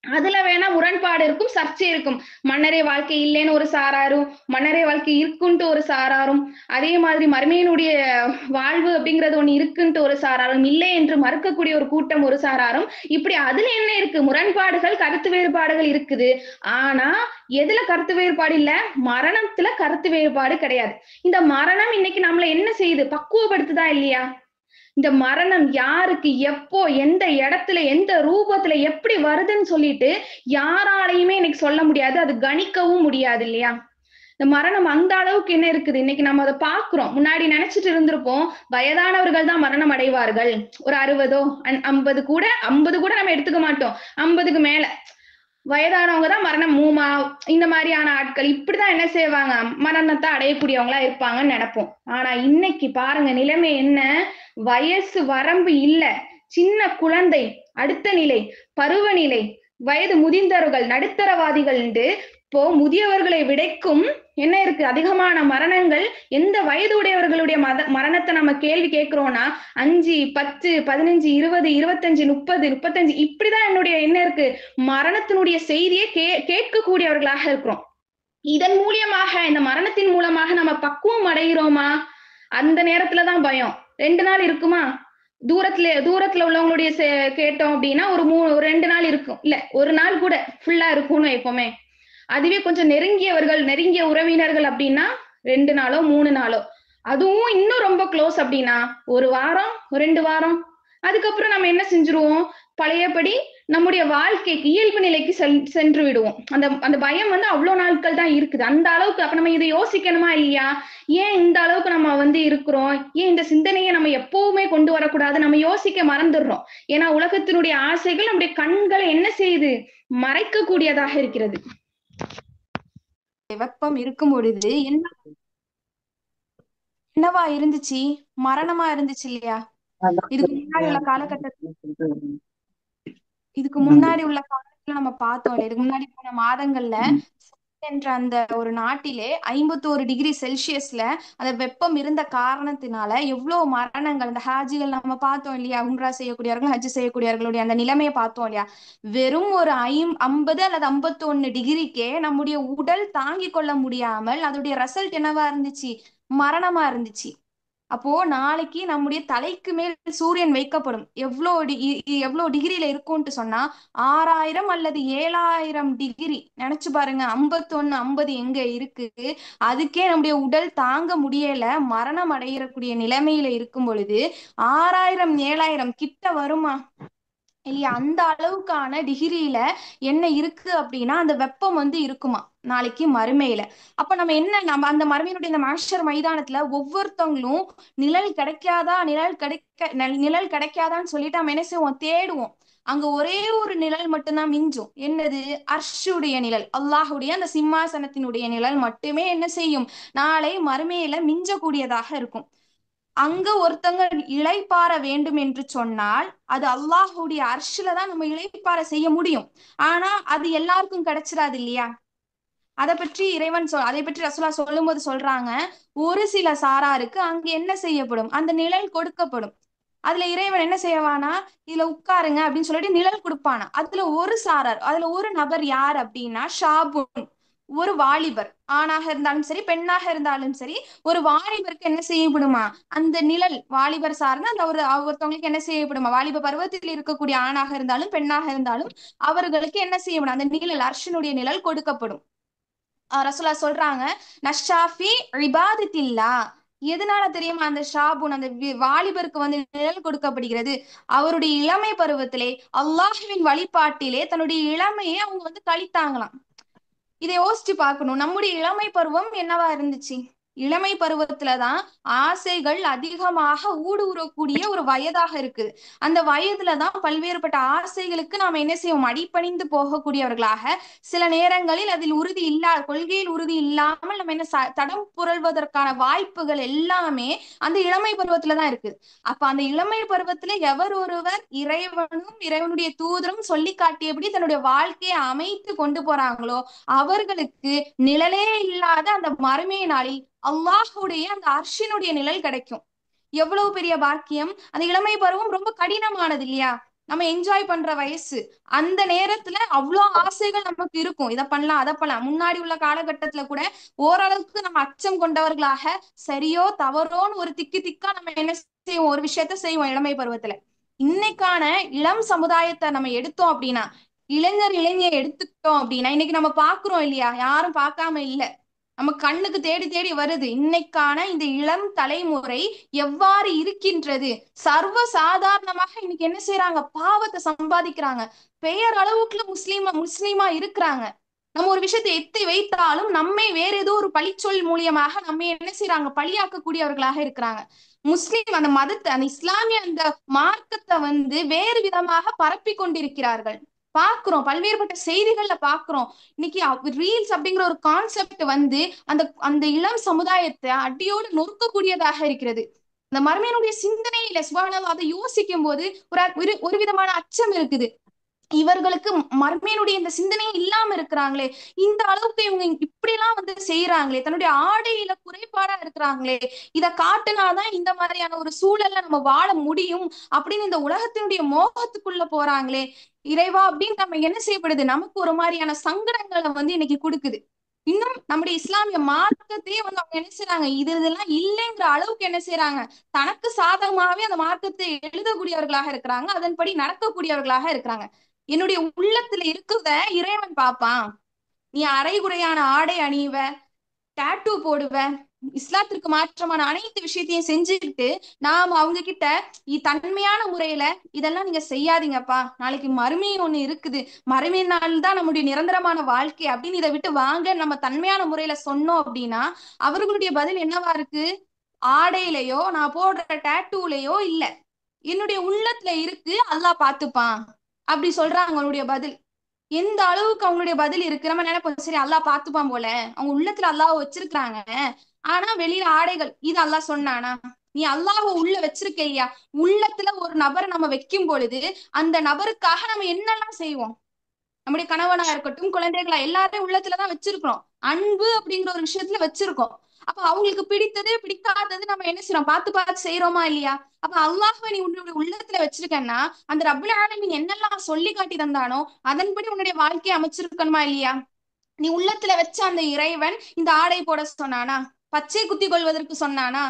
D: அதுல வேணா முரண்பாடு இருக்கும், சர்ச்சை இருக்கும். மன்னரே வாழ்க்கை இல்லைன்னு ஒரு சாராரும், மன்னரே வாழ்க்கை இருக்குன்ட்டு ஒரு சாராரும், அதே மாதிரி மறுமையினுடைய வாழ்வு அப்படிங்கிறது ஒண்ணு இருக்குன்ட்டு ஒரு சாராரும், இல்லை என்று மறுக்கக்கூடிய ஒரு கூட்டம் ஒரு சாராரும். இப்படி அதுல என்ன இருக்கு, முரண்பாடுகள், கருத்து வேறுபாடுகள் இருக்குது. ஆனா எதுல கருத்து வேறுபாடு இல்ல, மரணத்துல கருத்து வேறுபாடு கிடையாது. இந்த மரணம் இன்னைக்கு நம்மள என்ன செய்யுது, பக்குவப்படுத்துதா இல்லையா? இந்த மரணம் யாருக்கு, எப்போ, எந்த இடத்துல, எந்த ரூபத்துல, எப்படி வருதுன்னு சொல்லிட்டு யாராலையுமே இன்னைக்கு சொல்ல முடியாது, அது கணிக்கவும் முடியாது இல்லையா? இந்த மரணம் அந்த அளவுக்கு என்ன இருக்குது, இன்னைக்கு நம்ம அதை பாக்குறோம். முன்னாடி நினைச்சிட்டு இருந்திருப்போம் வயதானவர்கள் தான் மரணம் அடைவார்கள், ஒரு 60 50 கூட நம்ம எடுத்துக்க மாட்டோம், 50க்கு மேல வயதானவங்க தான் மரணம், மூமா இந்த மாதிரியான ஆட்கள் இப்படிதான் என்ன செய்வாங்க, மரணத்தை அடையக்கூடியவங்களா இருப்பாங்கன்னு நினைப்போம். ஆனா இன்னைக்கு பாருங்க நிலைமை என்ன, வயசு வரம்பு இல்ல, சின்ன குழந்தை, அடுத்த நிலை, பருவநிலை, வயது முதிர்ந்தவர்கள், நடுத்தரவாதிகள், இப்போ முதியவர்களை விடைக்கும் என்ன இருக்கு, அதிகமான மரணங்கள். எந்த வயது உடையவர்களுடைய மரணத்தை நம்ம கேள்வி கேட்கிறோம்னா 5 10 15 20 25 30 35 இப்படிதான் என்னுடைய என்ன இருக்கு, மரணத்தினுடைய செய்தியை கேட்கக்கூடியவர்களாக இருக்கிறோம். இதன் மூலியமாக, இந்த மரணத்தின் மூலமாக நம்ம பக்குவம் அடைகிறோமா? அந்த நேரத்துலதான் பயம். 2 நாள் இருக்குமா, தூரத்துல உள்ளவங்களுடைய கேட்டோம் அப்படின்னா ஒரு 2 நாள் இருக்கும், இல்ல ஒரு நாள் கூட ஃபுல்லா இருக்கும்னு எப்பவுமே. அதுவே கொஞ்சம் நெருங்கிய உறவினர்கள் அப்படின்னா 2 நாளோ 3 நாளோ, அதுவும் இன்னும் ரொம்ப க்ளோஸ் அப்படின்னா 1 வாரம் 2 வாரம். அதுக்கப்புறம் நம்ம என்ன செஞ்சிருவோம், பழையபடி நம்முடைய வாழ்க்கைக்கு, இயல்பு நிலைக்கு சென்று விடுவோம். அந்த பயம் வந்து அவ்வளவு நாட்கள் தான் இருக்குது. அந்த அளவுக்கு அப்ப நம்ம இதை யோசிக்கணுமா இல்லையா? ஏன் இந்த அளவுக்கு நம்ம வந்து இருக்கிறோம், ஏன் இந்த சிந்தனையை நம்ம எப்பவுமே கொண்டு வரக்கூடாது, நம்ம யோசிக்க மறந்துடுறோம். ஏன்னா உலகத்தினுடைய ஆசைகள் நம்முடைய கண்களை என்ன செய்யுது, மறைக்க கூடியதாக இருக்கிறது.
E: வெப்பம் இருக்கும் பொழுது என்னவா இருந்துச்சு, மரணமா இருந்துச்சு இல்லையா? இதுக்கு முன்னாடி உள்ள காலத்துல நம்ம பார்த்தோம் இல்லையா, இதுக்கு முன்னாடி போன மாதங்கள்ல என்ற அந்த ஒரு நாட்டிலே 51 டிகிரி செல்சியஸ்ல அந்த வெப்பம் இருந்த காரணத்தினால எவ்வளவு மரணங்கள், அந்த ஹாஜிகள் நம்ம பார்த்தோம் இல்லையா, உம்ரா செய்யக்கூடியவர்கள், ஹஜ் செய்யக்கூடியவர்களுடைய அந்த நிலைமையை பார்த்தோம் இல்லையா? வெறும் ஒரு 50 அல்லது 51 டிகிரிக்கே நம்முடைய உடல் தாங்கி கொள்ள முடியாமல் அதோடைய ரிசல்ட் என்னவா இருந்துச்சு, மரணமா இருந்துச்சு. அப்போ நாளைக்கு நம்முடைய தலைக்கு மேல் சூரியன் வைக்கப்படும், எவ்வளோ டிகிரியில இருக்கும்ட்டு சொன்னா 6000 அல்லது 7000 டிகிரி. நினைச்சு பாருங்க, 51 50 எங்க இருக்கு, அதுக்கே நம்முடைய உடல் தாங்க முடியல, மரணம் அடையக்கூடிய நிலைமையில இருக்கும் பொழுது 6000 7000 கிட்ட வருமா? இல்லையா? அந்த அளவுக்கான டிகிரியில என்ன இருக்கு அப்படின்னா அந்த வெப்பம் வந்து இருக்குமா நாளைக்கு மறுமையில. அப்ப நம்ம அந்த மறுமையினுடைய இந்த மாஷர் மைதானத்துல ஒவ்வொருத்தவங்களும் நிழல் கிடைக்காதான்னு சொல்லிட்டு நம்ம என்ன செய்வோம், தேடுவோம். அங்க ஒரே ஒரு நிழல் மட்டும்தான் மிஞ்சும். என்னது? அர்ஷுடைய நிழல், அல்லாஹுடைய அந்த சிம்மாசனத்தினுடைய நிழல் மட்டுமே என்ன செய்யும், நாளை மறுமையில மிஞ்சக்கூடியதாக இருக்கும். அங்க ஒருத்தங்க இளைப்பாற வேண்டும் என்று சொன்னால் அது அல்லாஹுடைய அர்ஷ்ல தான் நம்ம இளைப்பாற செய்ய முடியும். ஆனா அது எல்லாருக்கும் கிடைச்சிடாது இல்லையா? அதை பற்றி ரசூலா சொல்லும்போது சொல்றாங்க, ஒரு சில சாராருக்கு அங்க என்ன செய்யப்படும், அந்த நிழல் கொடுக்கப்படும். அதுல இறைவன் என்ன செய்வானா, இதுல உட்காருங்க அப்படின்னு சொல்லிட்டு நிழல் கொடுப்பானா. அதுல ஒரு நபர் யார் அப்படின்னா ஷாபுன், ஒரு வாலிபர். ஆணாக இருந்தாலும் சரி பெண்ணாக இருந்தாலும் சரி, ஒரு வாலிபருக்கு என்ன செய்யப்படுமா, அந்த நிழல் வாலிபர் சார்ந்த அந்த ஒருத்தவங்களுக்கு என்ன செய்யப்படுமா, வாலிப பருவத்தில் இருக்கக்கூடிய ஆணாக இருந்தாலும் பெண்ணாக இருந்தாலும் அவர்களுக்கு என்ன செய்யப்படும், அந்த நிழல் அர்ஷனுடைய நிழல் கொடுக்கப்படும். ரசூலா சொல்றாங்க, நஷாஃபி இபாதத்தில்லா. எதனால தெரியுமா அந்த ஷாபுன், அந்த வாலிபருக்கு வந்து நிழல் கொடுக்கப்படுகிறது? அவருடைய இளமை பருவத்திலே அல்லாஹ்வின் வழிபாட்டிலே தன்னுடைய இளமையை அவங்க வந்து கழித்தாங்களாம். இதை யோசிச்சு பார்க்கணும். நம்முடைய இளமை பருவம் என்னவா இருந்துச்சு? இளமை பருவத்துலதான் ஆசைகள் அதிகமாக ஊடுருவக்கூடிய ஒரு வயதாக இருக்குது. அந்த வயதுலதான் பல்வேறுபட்ட ஆசைகளுக்கு நாம என்ன செய்வோம், அடிபணிந்து போகக்கூடியவர்களாக, சில நேரங்களில் அதில் கொள்கையில் உறுதி இல்லாமல் நம்ம என்ன தடம் புரள்வதற்கான வாய்ப்புகள் எல்லாமே அந்த இளமை பருவத்துலதான் இருக்குது. அப்ப அந்த இளமை பருவத்துல எவர் ஒருவர் இறைவனும் இறைவனுடைய தூதரும் சொல்லி காட்டியபடி தன்னுடைய வாழ்க்கையை அமைத்து கொண்டு போறாங்களோ அவர்களுக்கு நிழலே இல்லாத அந்த மறுமை நாளில் அல்லாஹுடைய அந்த அர்ஷினுடைய நிழல் கிடைக்கும். எவ்வளவு பெரிய பாக்கியம்! அந்த இளமை பருவம் ரொம்ப கடினமானது இல்லையா? நம்ம என்ஜாய் பண்ற வயசு. அந்த நேரத்துல அவ்வளோ ஆசைகள் நமக்கு இருக்கும், இதை பண்ணலாம் அதை பண்ணலாம். முன்னாடி உள்ள காலகட்டத்துல கூட ஓரளவுக்கு நம்ம அச்சம் கொண்டவர்களாக சரியோ தவறோன்னு ஒரு திக்கா நம்ம என்ன செய்வோம், ஒரு விஷயத்த செய்வோம் இளமை பருவத்துல. இன்னைக்கான இளம் சமுதாயத்தை நம்ம எடுத்தோம் அப்படின்னா, இளைஞர் எடுத்துக்கிட்டோம் அப்படின்னா, இன்னைக்கு நம்ம பாக்குறோம் இல்லையா, யாரும் பார்க்காம இல்ல, நம்ம கண்ணுக்கு தேடி தேடி வருது. இன்னைக்கான இந்த இளம் தலைமுறை எவ்வாறு இருக்கின்றது? சர்வ சாதாரணமாக இன்னைக்கு என்ன செய்யறாங்க, பாவத்தை சம்பாதிக்கிறாங்க. பெயர் அளவுக்குள்ள முஸ்லீமா இருக்கிறாங்க. நம்ம ஒரு விஷயத்தை எத்தி வைத்தாலும் நம்மை வேற ஏதோ ஒரு பழிச்சொல் மூலியமாக நம்ம என்ன செய்யறாங்க, பழியாக்கக்கூடியவர்களாக இருக்கிறாங்க. முஸ்லீம் அந்த மதத்தை, அந்த இஸ்லாமிய அந்த மார்க்கத்தை வந்து வேறு விதமாக பரப்பி கொண்டிருக்கிறார்கள். பாக்குறோம், பல்வேறுபட்ட செய்திகள்ல பாக்குறோம். இன்னைக்கு ரீல்ஸ் அப்படிங்கிற ஒரு கான்செப்ட் வந்து அந்த அந்த இளம் சமுதாயத்தை அடியோடு நொறுக்கக்கூடியதாக இருக்கிறது. அந்த மர்மையினுடைய சிந்தனையில சுபானல்லாஹ் அதை யோசிக்கும் போது ஒரு விதமான அச்சம் இருக்குது. இவர்களுக்கு மர்மையினுடைய இந்த சிந்தனையே இல்லாம இருக்கிறாங்களே, இந்த அளவுக்கு இவங்க இப்படி எல்லாம் வந்து செய்யறாங்களே, தன்னுடைய ஆடையில குறைபாடா இருக்கிறாங்களே, இதை காட்டுனாதான் இந்த மாதிரியான ஒரு சூழல்ல நம்ம வாழ முடியும் அப்படின்னு இந்த உலகத்தினுடைய மோகத்துக்குள்ள போறாங்களே இறைவா அப்படின்னு நம்ம என்ன செய்யப்படுது, நமக்கு ஒரு மாதிரியான சங்கடங்களை வந்து இன்னைக்கு கொடுக்குது. இன்னும் நம்முடைய இஸ்லாமிய மார்க்கத்தையே வந்து அவங்க என்ன செய்யறாங்க, இதெல்லாம் இல்லைங்கிற அளவுக்கு என்ன செய்யறாங்க, தனக்கு சாதகமாகவே அந்த மார்க்கத்தை எழுதக்கூடியவர்களாக இருக்கிறாங்க, அதன்படி நடக்கக்கூடியவர்களாக இருக்கிறாங்க. என்னுடைய உள்ளத்துல இருக்கிறத இறைவன் பார்ப்பான். நீ அரைகுறையான ஆடை அணிவ, டாட்டூ போடுவ, இஸ்லாத்திற்கு மாற்றமான அனைத்து விஷயத்தையும் செஞ்சுக்கிட்டு நாம அவங்க கிட்ட தன்மையான முறையில இதெல்லாம் நீங்க செய்யாதீங்கப்பா, நாளைக்கு மறுமை ஒண்ணு இருக்குது, மறுமை நாள் தான் நம்முடைய நிரந்தரமான வாழ்க்கை அப்படின்னு இதை விட்டு வாங்க நம்ம தன்மையான முறையில சொன்னோம் அப்படின்னா அவர்களுடைய பதில் என்னவா இருக்கு, ஆடையிலையோ நான் போடுற டாட்டூலையோ இல்ல, என்னுடைய உள்ளத்துல இருக்கு, அல்லாஹ் பாத்துப்பான் அப்படி சொல்றாங்க அவங்களுடைய பதில். எந்த அளவுக்கு அவங்களுடைய பதில் இருக்கு, நம்ம நினைப்போம் சரி அல்லாஹ் பாத்துப்பான் போல, அவங்க உள்ளத்துல அல்லாஹ் வச்சிருக்காங்க. ஆனா வெளியில ஆடைகள், இது அல்லாஹ் சொன்னானா? நீ அல்லாஹ் உள்ள வச்சிருக்க இல்லையா? உள்ளத்துல ஒரு நபரை நம்ம வைக்கும் பொழுது அந்த நபருக்காக நம்ம என்னெல்லாம் செய்வோம், நம்முடைய கணவனா இருக்கட்டும் குழந்தைகளா எல்லாரையும் உள்ளத்துலதான் வச்சிருக்கிறோம், அன்பு அப்படிங்கிற ஒரு விஷயத்துல வச்சிருக்கோம். அப்ப அவங்களுக்கு பிடித்தது பிடிக்காதது நம்ம என்ன செய்யறோம், பார்த்து பார்த்து செய்யறோமா இல்லையா? அப்ப அல்லாஹ்வை நீ உன்னுடைய உள்ளத்துல வச்சிருக்கன்னா அந்த ரப்புல் ஆலமீன் என்னெல்லாம் சொல்லி காட்டி தந்தானோ அதன்படி உன்னுடைய வாழ்க்கையை அமைச்சிருக்கணுமா இல்லையா? நீ உள்ளத்துல வச்ச அந்த இறைவன் இந்த ஆடை போட சொன்னானா? பச்சை குத்தி கொள்வதற்கு சொன்னானா?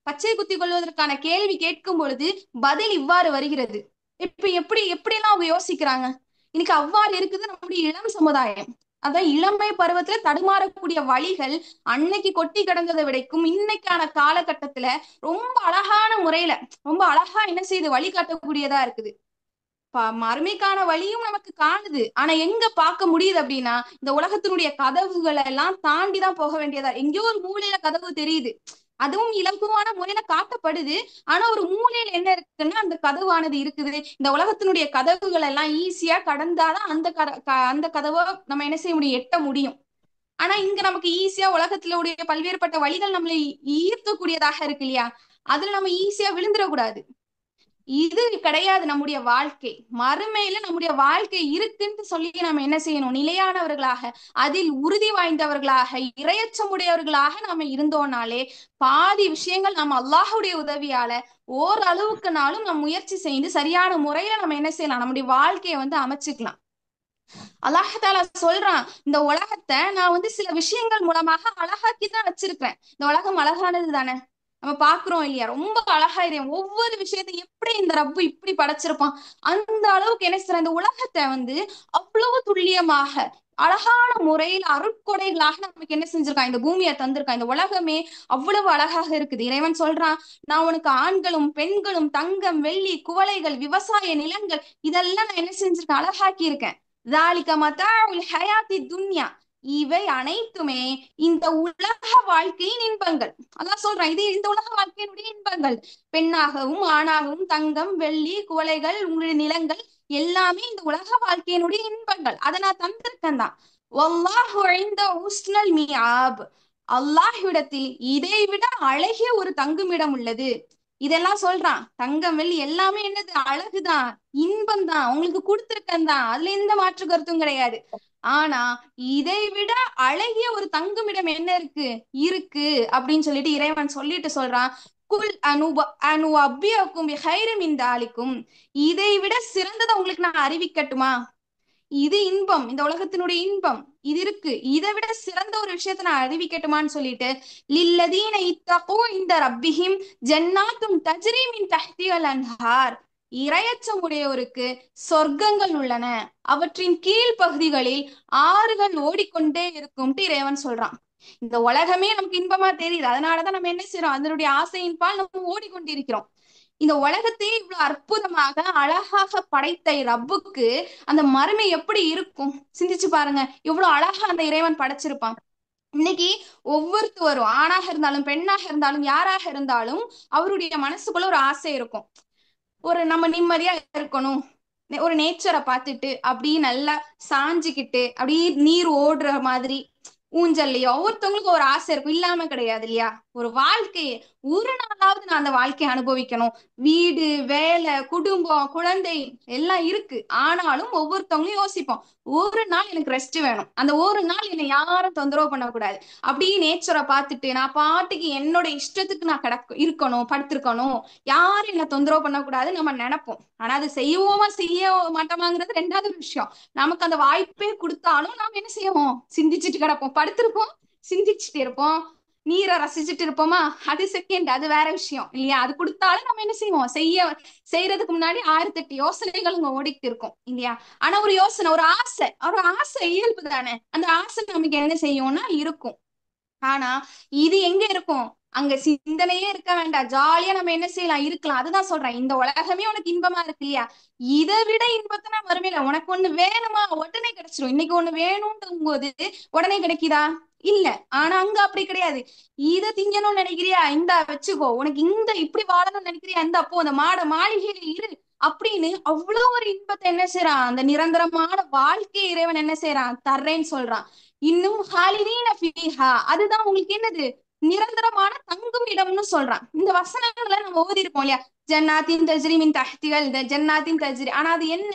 E: பச்சை குத்தி கொள்வதற்கான கேள்வி கேட்கும் பொழுது பதில் இவ்வாறு வருகிறது. இப்ப எப்படிலாம் அவங்க யோசிக்கிறாங்க? இன்னைக்கு அவ்வாறு இருக்குது நம்முடைய இளம் சமுதாயம். அதான் இளமை பருவத்துல தடுமாறக்கூடிய வழிகள் அன்னைக்கு கொட்டி கிடந்ததை விடைக்கும் இன்னைக்கான காலகட்டத்துல ரொம்ப அழகான முறையில ரொம்ப அழகா என்ன செய்யுது, வழிகாட்டக்கூடியதா இருக்குது. மறுமைக்கான வழியும் நமக்கு காணுது. ஆனா எங்க பார்க்க முடியுது அப்படின்னா, இந்த உலகத்தினுடைய கதவுகளை எல்லாம் தாண்டிதான் போக வேண்டியதா. எங்கேயோ ஒரு மூலையில கதவு தெரியுது, அதுவும் இலகுவான முறையில காட்டப்படுது. ஆனா ஒரு மூலையில என்ன இருக்குன்னா அந்த கதவானது இருக்குது. இந்த உலகத்தினுடைய கதவுகள் எல்லாம் ஈஸியா கடந்தாதான் அந்த கதவை நம்ம என்ன செய்ய முடியும், எட்ட முடியும். ஆனா இங்க நமக்கு ஈஸியா உலகத்துல உடைய பல்வேறுபட்ட வழிகள் நம்மளை ஈர்க்கக்கூடியதாக இருக்கு இல்லையா, அதுல நம்ம ஈஸியா விழுந்துடக்கூடாது. இது கிடையாது நம்முடைய வாழ்க்கை. மறுமையில நம்முடைய வாழ்க்கை இருக்குன்னு சொல்லி நம்ம என்ன செய்யணும், நிலையானவர்களாக, அதில் உறுதி வாய்ந்தவர்களாக, இரையச்சமுடையவர்களாக நாம இருந்தோம்னாலே பாதி விஷயங்கள் நம்ம அல்லாஹுடைய உதவியால ஓரளவுக்குனாலும் நம்ம முயற்சி செய்து சரியான முறையில நம்ம என்ன செய்யலாம், நம்முடைய வாழ்க்கையை அமைச்சுக்கலாம். அல்லாஹால சொல்றான், இந்த உலகத்தை நான் சில விஷயங்கள் மூலமாக அழகாக்கிதான் வச்சிருக்கிறேன். இந்த உலகம் அழகானது தானே, நம்ம பாக்குறோம் இல்லையா, ரொம்ப அழகாயிரும். ஒவ்வொரு விஷயத்தையும் எப்படி இந்த ரப்பு இப்படி படைச்சிருப்பான், அந்த அளவுக்கு என்ன செய்யற இந்த உலகத்தை அவ்வளவு துல்லியமாக அழகான முறையில் அருட்கொடைகளாக நமக்கு என்ன செஞ்சிருக்கான், இந்த பூமியை தந்திருக்கான். இந்த உலகமே அவ்வளவு அழகாக இருக்குது. இறைவன் சொல்றான், நான் உனக்கு ஆண்களும் பெண்களும் தங்கம் வெள்ளி குவளைகள் விவசாய நிலங்கள் இதெல்லாம் நான் என்ன செஞ்சிருக்கேன், அழகாக்கி இருக்கேன். துன்யா, இவை அனைத்துமே இந்த உலக வாழ்க்கையின் இன்பங்கள். அல்லாஹ் சொல்றான், இது இந்த உலக வாழ்க்கையினுடைய இன்பங்கள். பெண்ணாகவும் ஆணாகவும் தங்கம் வெள்ளி குவளைகள் உங்களுடைய நிலங்கள் எல்லாமே இந்த உலக வாழ்க்கையினுடைய இன்பங்கள். அதை நான் தந்திருக்கேன் தான். அல்லாஹ்விடத்தில் இதை விட அழகிய ஒரு தங்குமிடம் உள்ளது. இதெல்லாம் சொல்றான். தங்கம் வெள்ளி எல்லாமே என்னது, அழகுதான், இன்பம் தான், உங்களுக்கு கொடுத்திருக்கேன் தான், அதுல எந்த மாற்று கருத்தும் கிடையாது. ஆனா இதை விட அழகிய ஒரு தங்குமிடம் என்ன இருக்கு அப்படின்னு சொல்லிட்டு இறைவன் சொல்லிட்டு சொல்றான், குல் அனுபக்கும் ஹைரமிந்தாலிக்கும், இதை விட சிறந்ததை உங்களுக்கு நான் அறிவிக்கட்டுமா. இது இன்பம், இந்த உலகத்தினுடைய இன்பம் இது இருக்கு, இதை விட சிறந்த ஒரு விஷயத்த நான் அறிவிக்கட்டுமான்னு சொல்லிட்டு, லில்லதீன இத்தகூ இந்த ரப்பிஹிம் ஜன்னாத்தும் தஜ்ரீ மின் தஹ்திஹல் அன்ஹார், இரையச்சம் உடையோருக்கு சொர்க்கங்கள் உள்ளன, அவற்றின் கீழ் பகுதிகளில் ஆறுகள் ஓடிக்கொண்டே இருக்கும்ட்டு இறைவன் சொல்றான். இந்த உலகமே நமக்கு இன்பமா தெரியுது, அதனாலதான் நம்ம என்ன செய்யறோம், அதனுடைய ஆசையின் பால் நம்ம ஓடிக்கொண்டிருக்கிறோம். இந்த உலகத்தையே இவ்வளவு அற்புதமாக அழகாக படைத்த ரப்புக்கு அந்த மறுமை எப்படி இருக்கும் சிந்திச்சு பாருங்க. எவ்வளவு அழகா அந்த இறைவன் படைச்சிருப்பான். இன்னைக்கு ஒவ்வொருத்தரும் ஆணாக இருந்தாலும் பெண்ணாக இருந்தாலும் யாராக இருந்தாலும் அவருடைய மனசுக்குள்ள ஒரு ஆசை இருக்கும், ஒரு நம்ம நிம்மதியா இருக்கணும், ஒரு நேச்சரை பார்த்துட்டு அப்படி நல்லா சாஞ்சுக்கிட்டு அப்படியே நீர் ஓடுற மாதிரி ஊஞ்சல்லையோ ஒவ்வொருத்தவங்களுக்கும் ஒரு ஆசை இருக்கும், இல்லாம கிடையாது இல்லையா. ஒரு வாழ்க்கையை ஒரு நாளாவது நான் அந்த வாழ்க்கையை அனுபவிக்கணும். வீடு வேலை குடும்பம் குழந்தை எல்லாம் இருக்கு, ஆனாலும் ஒவ்வொருத்தவங்களும் யோசிப்போம், ஒரு நாள் எனக்கு ரெஸ்ட் வேணும், அந்த ஒரு நாள் என்னை யாரும் தொந்தரவு பண்ணக்கூடாது, அப்படியே நேச்சரை பார்த்துட்டு நான் பாட்டுக்கு என்னோட இஷ்டத்துக்கு நான் இருக்கணும், படுத்திருக்கணும், யாரும் என்ன தொந்தரவு பண்ணக்கூடாது நம்ம நினைப்போம். ஆனா அது செய்வோமா செய்ய மாட்டோமாங்கிறது ரெண்டாவது விஷயம். நமக்கு அந்த வாய்ப்பே கொடுத்தாலும் நாம என்ன செய்வோம், சிந்திச்சுட்டு கிடப்போம், படுத்திருப்போம், சிந்திச்சுட்டு இருப்போம், நீரை ரசிச்சுட்டு இருப்போமா, அது செகண்ட், அது வேற விஷயம் இல்லையா. அது கொடுத்தாலும் நம்ம என்ன செய்வோம், செய்யறதுக்கு முன்னாடி 1008 யோசனைகள் அங்க ஓடிட்டு இருக்கும் இல்லையா. ஆனா ஒரு யோசனை, ஒரு ஆசை இயல்பு தானே, அந்த ஆசை நமக்கு என்ன செய்யும்னா இருக்கும். ஆனா இது எங்க இருக்கும், அங்க சிந்தனையே இருக்க வேண்டாம், ஜாலியா நம்ம என்ன செய்யலாம், இருக்கலாம். அதுதான் சொல்றேன், இந்த உலகமே உனக்கு இன்பமா இருக்கு இல்லையா, இதை விட இன்பத்தை நான் மறுமையில உனக்கு ஒண்ணு வேணுமா உடனே கிடைச்சிரும். இன்னைக்கு ஒண்ணு வேணும்ன்றும் போது உடனே கிடைக்குதா, இல்ல. ஆனா அங்க அப்படி கிடையாது. இதை திங்கணும்னு நினைக்கிறியா, இந்தா வச்சுக்கோ, உனக்கு இந்த இப்படி வாழணும்னு நினைக்கிறியா, இந்த அப்போ அந்த மாளிகையில இரு அப்படின்னு அவ்வளவு ஒரு இன்பத்தை என்ன செய்யறான், அந்த நிரந்தரமான வாழ்க்கை இறைவன் என்ன செய்யறான், தர்றேன்னு சொல்றான். இன்னும் ஹாலிதீன ஃபீஹா, அதுதான் உங்களுக்கு என்னது, நிரந்தரமான தங்கும் இடம்னு சொல்றான். இந்த வசனங்களை நம்ம ஓதி இருப்போம் இல்லையா, ஜன்னாத்தின் தஜ்ரி மின் தஹ்திகள், ஜன்னாத்தின் தஜ்ரி. ஆனா அது என்ன,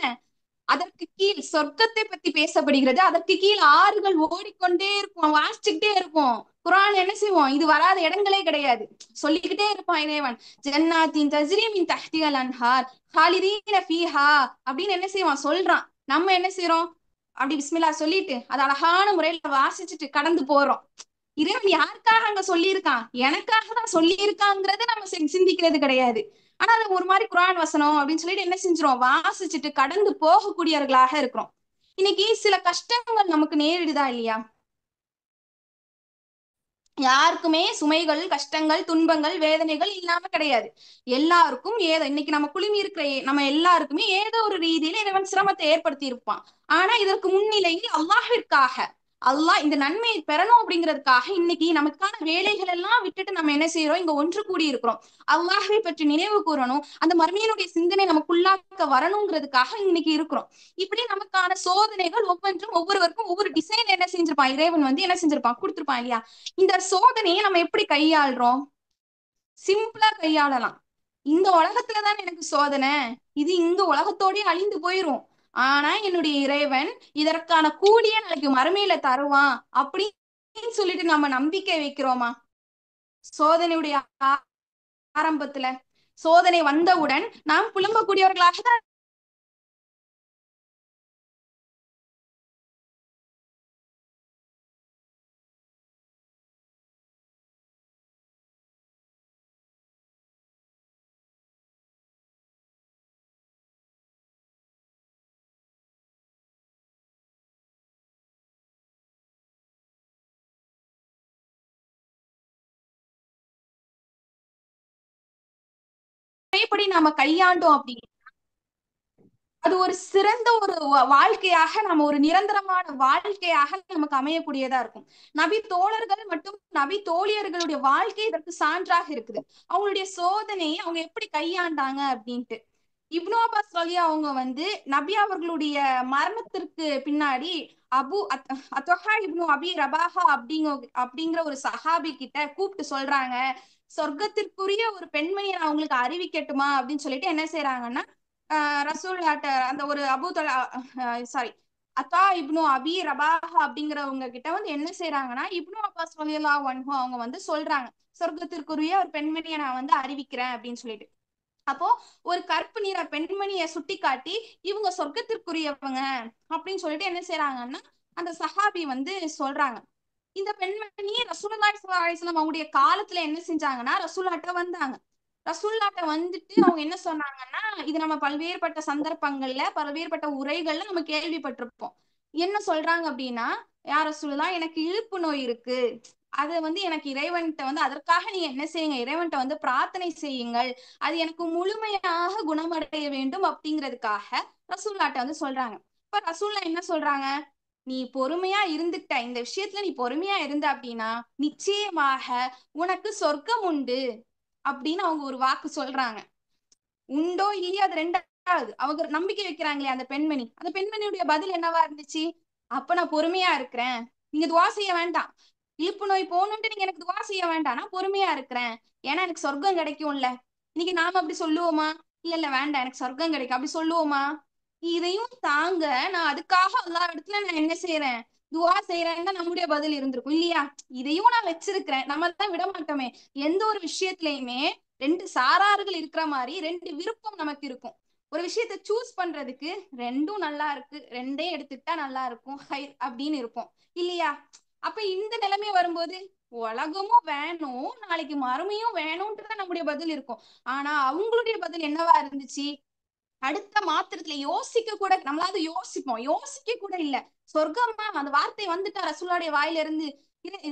E: அதற்கு கீழ் சொர்க்கத்தை பத்தி பேசப்படுகிறது, அதற்கு கீழ் ஆறுகள் ஓடிக்கொண்டே இருக்கும், வாசிச்சுக்கிட்டே இருக்கும். குர்ஆன் என்ன செய்வோம், இது வராத இடங்களே கிடையாது, சொல்லிக்கிட்டே இருப்பான் இறைவன், ஜன்னாத்தின் தஜ்ரி மின் தஹ்திகள் அன்ஹார் ஹாலிதீன ஃபீஹா அப்படின்னு என்ன செய்வான் சொல்றான். நம்ம என்ன செய்யறோம், அப்படி பிஸ்மில்லா சொல்லிட்டு அது அழகான முறையில வாசிச்சுட்டு கடந்து போறோம். இறைவன் யாருக்காக அங்க சொல்லியிருக்கான், எனக்காக தான் சொல்லியிருக்காங்கிறது நம்ம சிந்திக்கிறது கிடையாது. ஆனா அது ஒரு மாதிரி குர்ஆன் வசனம் அப்படின்னு சொல்லிட்டு என்ன செஞ்சிரும், வாசிச்சுட்டு கடந்து போகக்கூடியவர்களாக இருக்கிறோம். இன்னைக்கு சில கஷ்டங்கள் நமக்கு நேரிடுதா இல்லையா, யாருக்குமே சுமைகள், கஷ்டங்கள், துன்பங்கள், வேதனைகள் இல்லாம கிடையாது. எல்லாருக்கும் ஏதோ இன்னைக்கு நம்ம குழுமி இருக்கிற நம்ம எல்லாருக்குமே ஏதோ ஒரு ரீதியில இறைவன் சிரமத்தை ஏற்படுத்தி இருப்பான். ஆனா இதற்கு முன்னிலையில் அல்லாஹ்விற்காக, அல்லாஹ் இந்த நன்மையை பெறணும் அப்படிங்கிறதுக்காக இன்னைக்கு நமக்கான வேலைகள் எல்லாம் விட்டுட்டு நம்ம என்ன செய்யறோம், இங்க ஒன்று கூடி இருக்கிறோம். அல்லாஹ்வை பற்றி நினைவு கூறணும், அந்த மர்மையினுடைய சிந்தனை நமக்குள்ளாக்க வரணுங்கிறதுக்காக இன்னைக்கு இருக்கிறோம். இப்படி நமக்கான சோதனைகள் ஒவ்வொன்றும் ஒவ்வொருவருக்கும் ஒவ்வொரு டிசைன் என்ன செஞ்சிருப்பான், இறைவன் வந்து என்ன செஞ்சிருப்பான், கொடுத்திருப்பான் இல்லையா. இந்த சோதனையை நம்ம எப்படி கையாளுறோம்? சிம்பிளா கையாளலாம். இந்த உலகத்துலதான் எனக்கு சோதனை, இது இங்க உலகத்தோடயே அழிந்து போயிரும், ஆனா என்னுடைய இறைவன் இதற்கான கூலிய நாளைக்கு மறுமையில தருவான் அப்படின்னு சொல்லிட்டு நம்ம நம்பிக்கை வைக்கிறோமா? சோதனையுடைய ஆரம்பத்துல, சோதனை வந்தவுடன் நாம் புலம்பக்கூடியவர்களாக தான் முறைப்படி நாம கையாண்டோம் அப்படி அது ஒரு சிறந்த ஒரு வாழ்க்கையாக, நம்ம ஒரு நிரந்தரமான வாழ்க்கையாக நமக்கு அமையக்கூடியதா இருக்கும். நபி தோழர்கள் மற்றும் நபி தோழியர்களுடைய வாழ்க்கை இதற்கு சான்றாக இருக்குது. அவங்களுடைய சோதனையை அவங்க எப்படி கையாண்டாங்க அப்படின்ட்டு. இப்னு அப்பாஸ் வழியா அவங்க வந்து நபி அவர்களுடைய மரணத்திற்கு பின்னாடி அத்தொஹா இப்னு அபி ரபாஹா அப்படிங்கிற ஒரு சஹாபி கிட்ட கூப்பிட்டு சொல்றாங்க, சொர்க்கத்திற்குரிய ஒரு பெண்மணியை நான் உங்களுக்கு அறிவிக்கட்டுமா அப்படின்னு சொல்லிட்டு என்ன செய்யறாங்கன்னா, ரசூல்லாட்ட அந்த ஒரு சாரி அத்தா இப்னு அபி ரபாஹா அப்படிங்கிறவங்க கிட்ட வந்து என்ன செய்யறாங்கன்னா, இப்னு அப்பாஸ் ரலியல்லாஹு அன்ஹு அவங்க வந்து சொல்றாங்க, சொர்க்கத்திற்குரிய ஒரு பெண்மணியை நான் வந்து அறிவிக்கிறேன் அப்படின்னு சொல்லிட்டு. அப்போ ஒரு கருப்பு நிற பெண்மணியை சுட்டி காட்டி இவங்க சொர்க்கத்திற்குரியவங்க அப்படின்னு சொல்லிட்டு என்ன செய்யறாங்கன்னா, அந்த சஹாபி வந்து சொல்றாங்க. இந்த பெண்மணி ரசூலுல்லாஹி ஸல்லல்லாஹு அலைஹி வஸல்லம் அவங்களுடைய காலத்துல என்ன செஞ்சாங்கன்னா, ரசூல்லாட்ட வந்தாங்க. ரசூல்லாட்ட வந்துட்டு அவங்க என்ன சொன்னாங்கன்னா, இது நம்ம பல்வேறுபட்ட சந்தர்ப்பங்கள்ல பல்வேறுபட்ட உரைகள்ல நம்ம கேள்விப்பட்டிருப்போம். என்ன சொல்றாங்க அப்படின்னா, யார் ரசூலுல்லாஹ், எனக்கு இழுப்பு நோய் இருக்கு, அது வந்து எனக்கு இறைவன்கிட்ட வந்து அதற்காக நீங்க என்ன செய்யுங்க, இறைவன்கிட்ட வந்து பிரார்த்தனை செய்யுங்கள், அது எனக்கு முழுமையாக குணமடைய வேண்டும் அப்படிங்கிறதுக்காக ரசூல்லாட்ட வந்து சொல்றாங்க. இப்ப ரசூல்லா என்ன சொல்றாங்க, நீ பொறுமையா இருந்துட்ட, இந்த விஷயத்துல நீ பொறுமையா இருந்த அப்படின்னா நிச்சயமாக உனக்கு சொர்க்கம் உண்டு அப்படின்னு அவங்க ஒரு வாக்கு சொல்றாங்க. உண்டோ இல்லையோ அது ரெண்டாவது, அவங்க நம்பிக்கை வைக்கிறாங்களே அந்த பெண்மணி, அந்த பெண்மணியுடைய பதில் என்னவா இருந்துச்சு, அப்ப நான் பொறுமையா இருக்கிறேன், நீங்க துவா செய்ய வேண்டாம், இழுப்பு நோய் போகணும்ட்டு நீங்க எனக்கு துவா செய்ய வேண்டாம், நான் பொறுமையா இருக்கிறேன், ஏன்னா எனக்கு சொர்க்கம் கிடைக்கும்ல. இன்னைக்கு நாம அப்படி சொல்லுவோமா? இல்ல இல்ல வேண்டாம் எனக்கு சொர்க்கம் கிடைக்கும் அப்படி சொல்லுவோமா? இதையும் தாங்க நான் அதுக்காக எல்லா இடத்துல நான் என்ன செய்யறேன், துவா செய்யறேன்னு தான் நம்முடைய பதில் இருந்திருக்கும் இல்லையா. இதையும் நான் வச்சிருக்கிறேன், நம்ம தான் விட மாட்டோமே. எந்த ஒரு விஷயத்திலயுமே ரெண்டு சாரார்கள் இருக்கிற மாதிரி ரெண்டு விருப்பம் நமக்கு இருக்கும். ஒரு விஷயத்த சூஸ் பண்றதுக்கு ரெண்டும் நல்லா இருக்கு, ரெண்டே எடுத்துக்கிட்டா நல்லா இருக்கும் அப்படின்னு இருப்போம் இல்லையா. அப்ப இந்த நிலைமை வரும்போது உலகமும் வேணும், நாளைக்கு மறுமையும் வேணும்ன்றத நம்முடைய பதில் இருக்கும். ஆனா அவங்களுடைய பதில் என்னவா இருந்துச்சு, அடுத்த மாத்திரத்துல யோசிக்க கூட, நம்மளாவது யோசிப்போம், யோசிக்க கூட இல்ல, சொர்க்கமா அந்த வார்த்தை வந்துட்டா ரசூலுடைய வாயில இருந்து,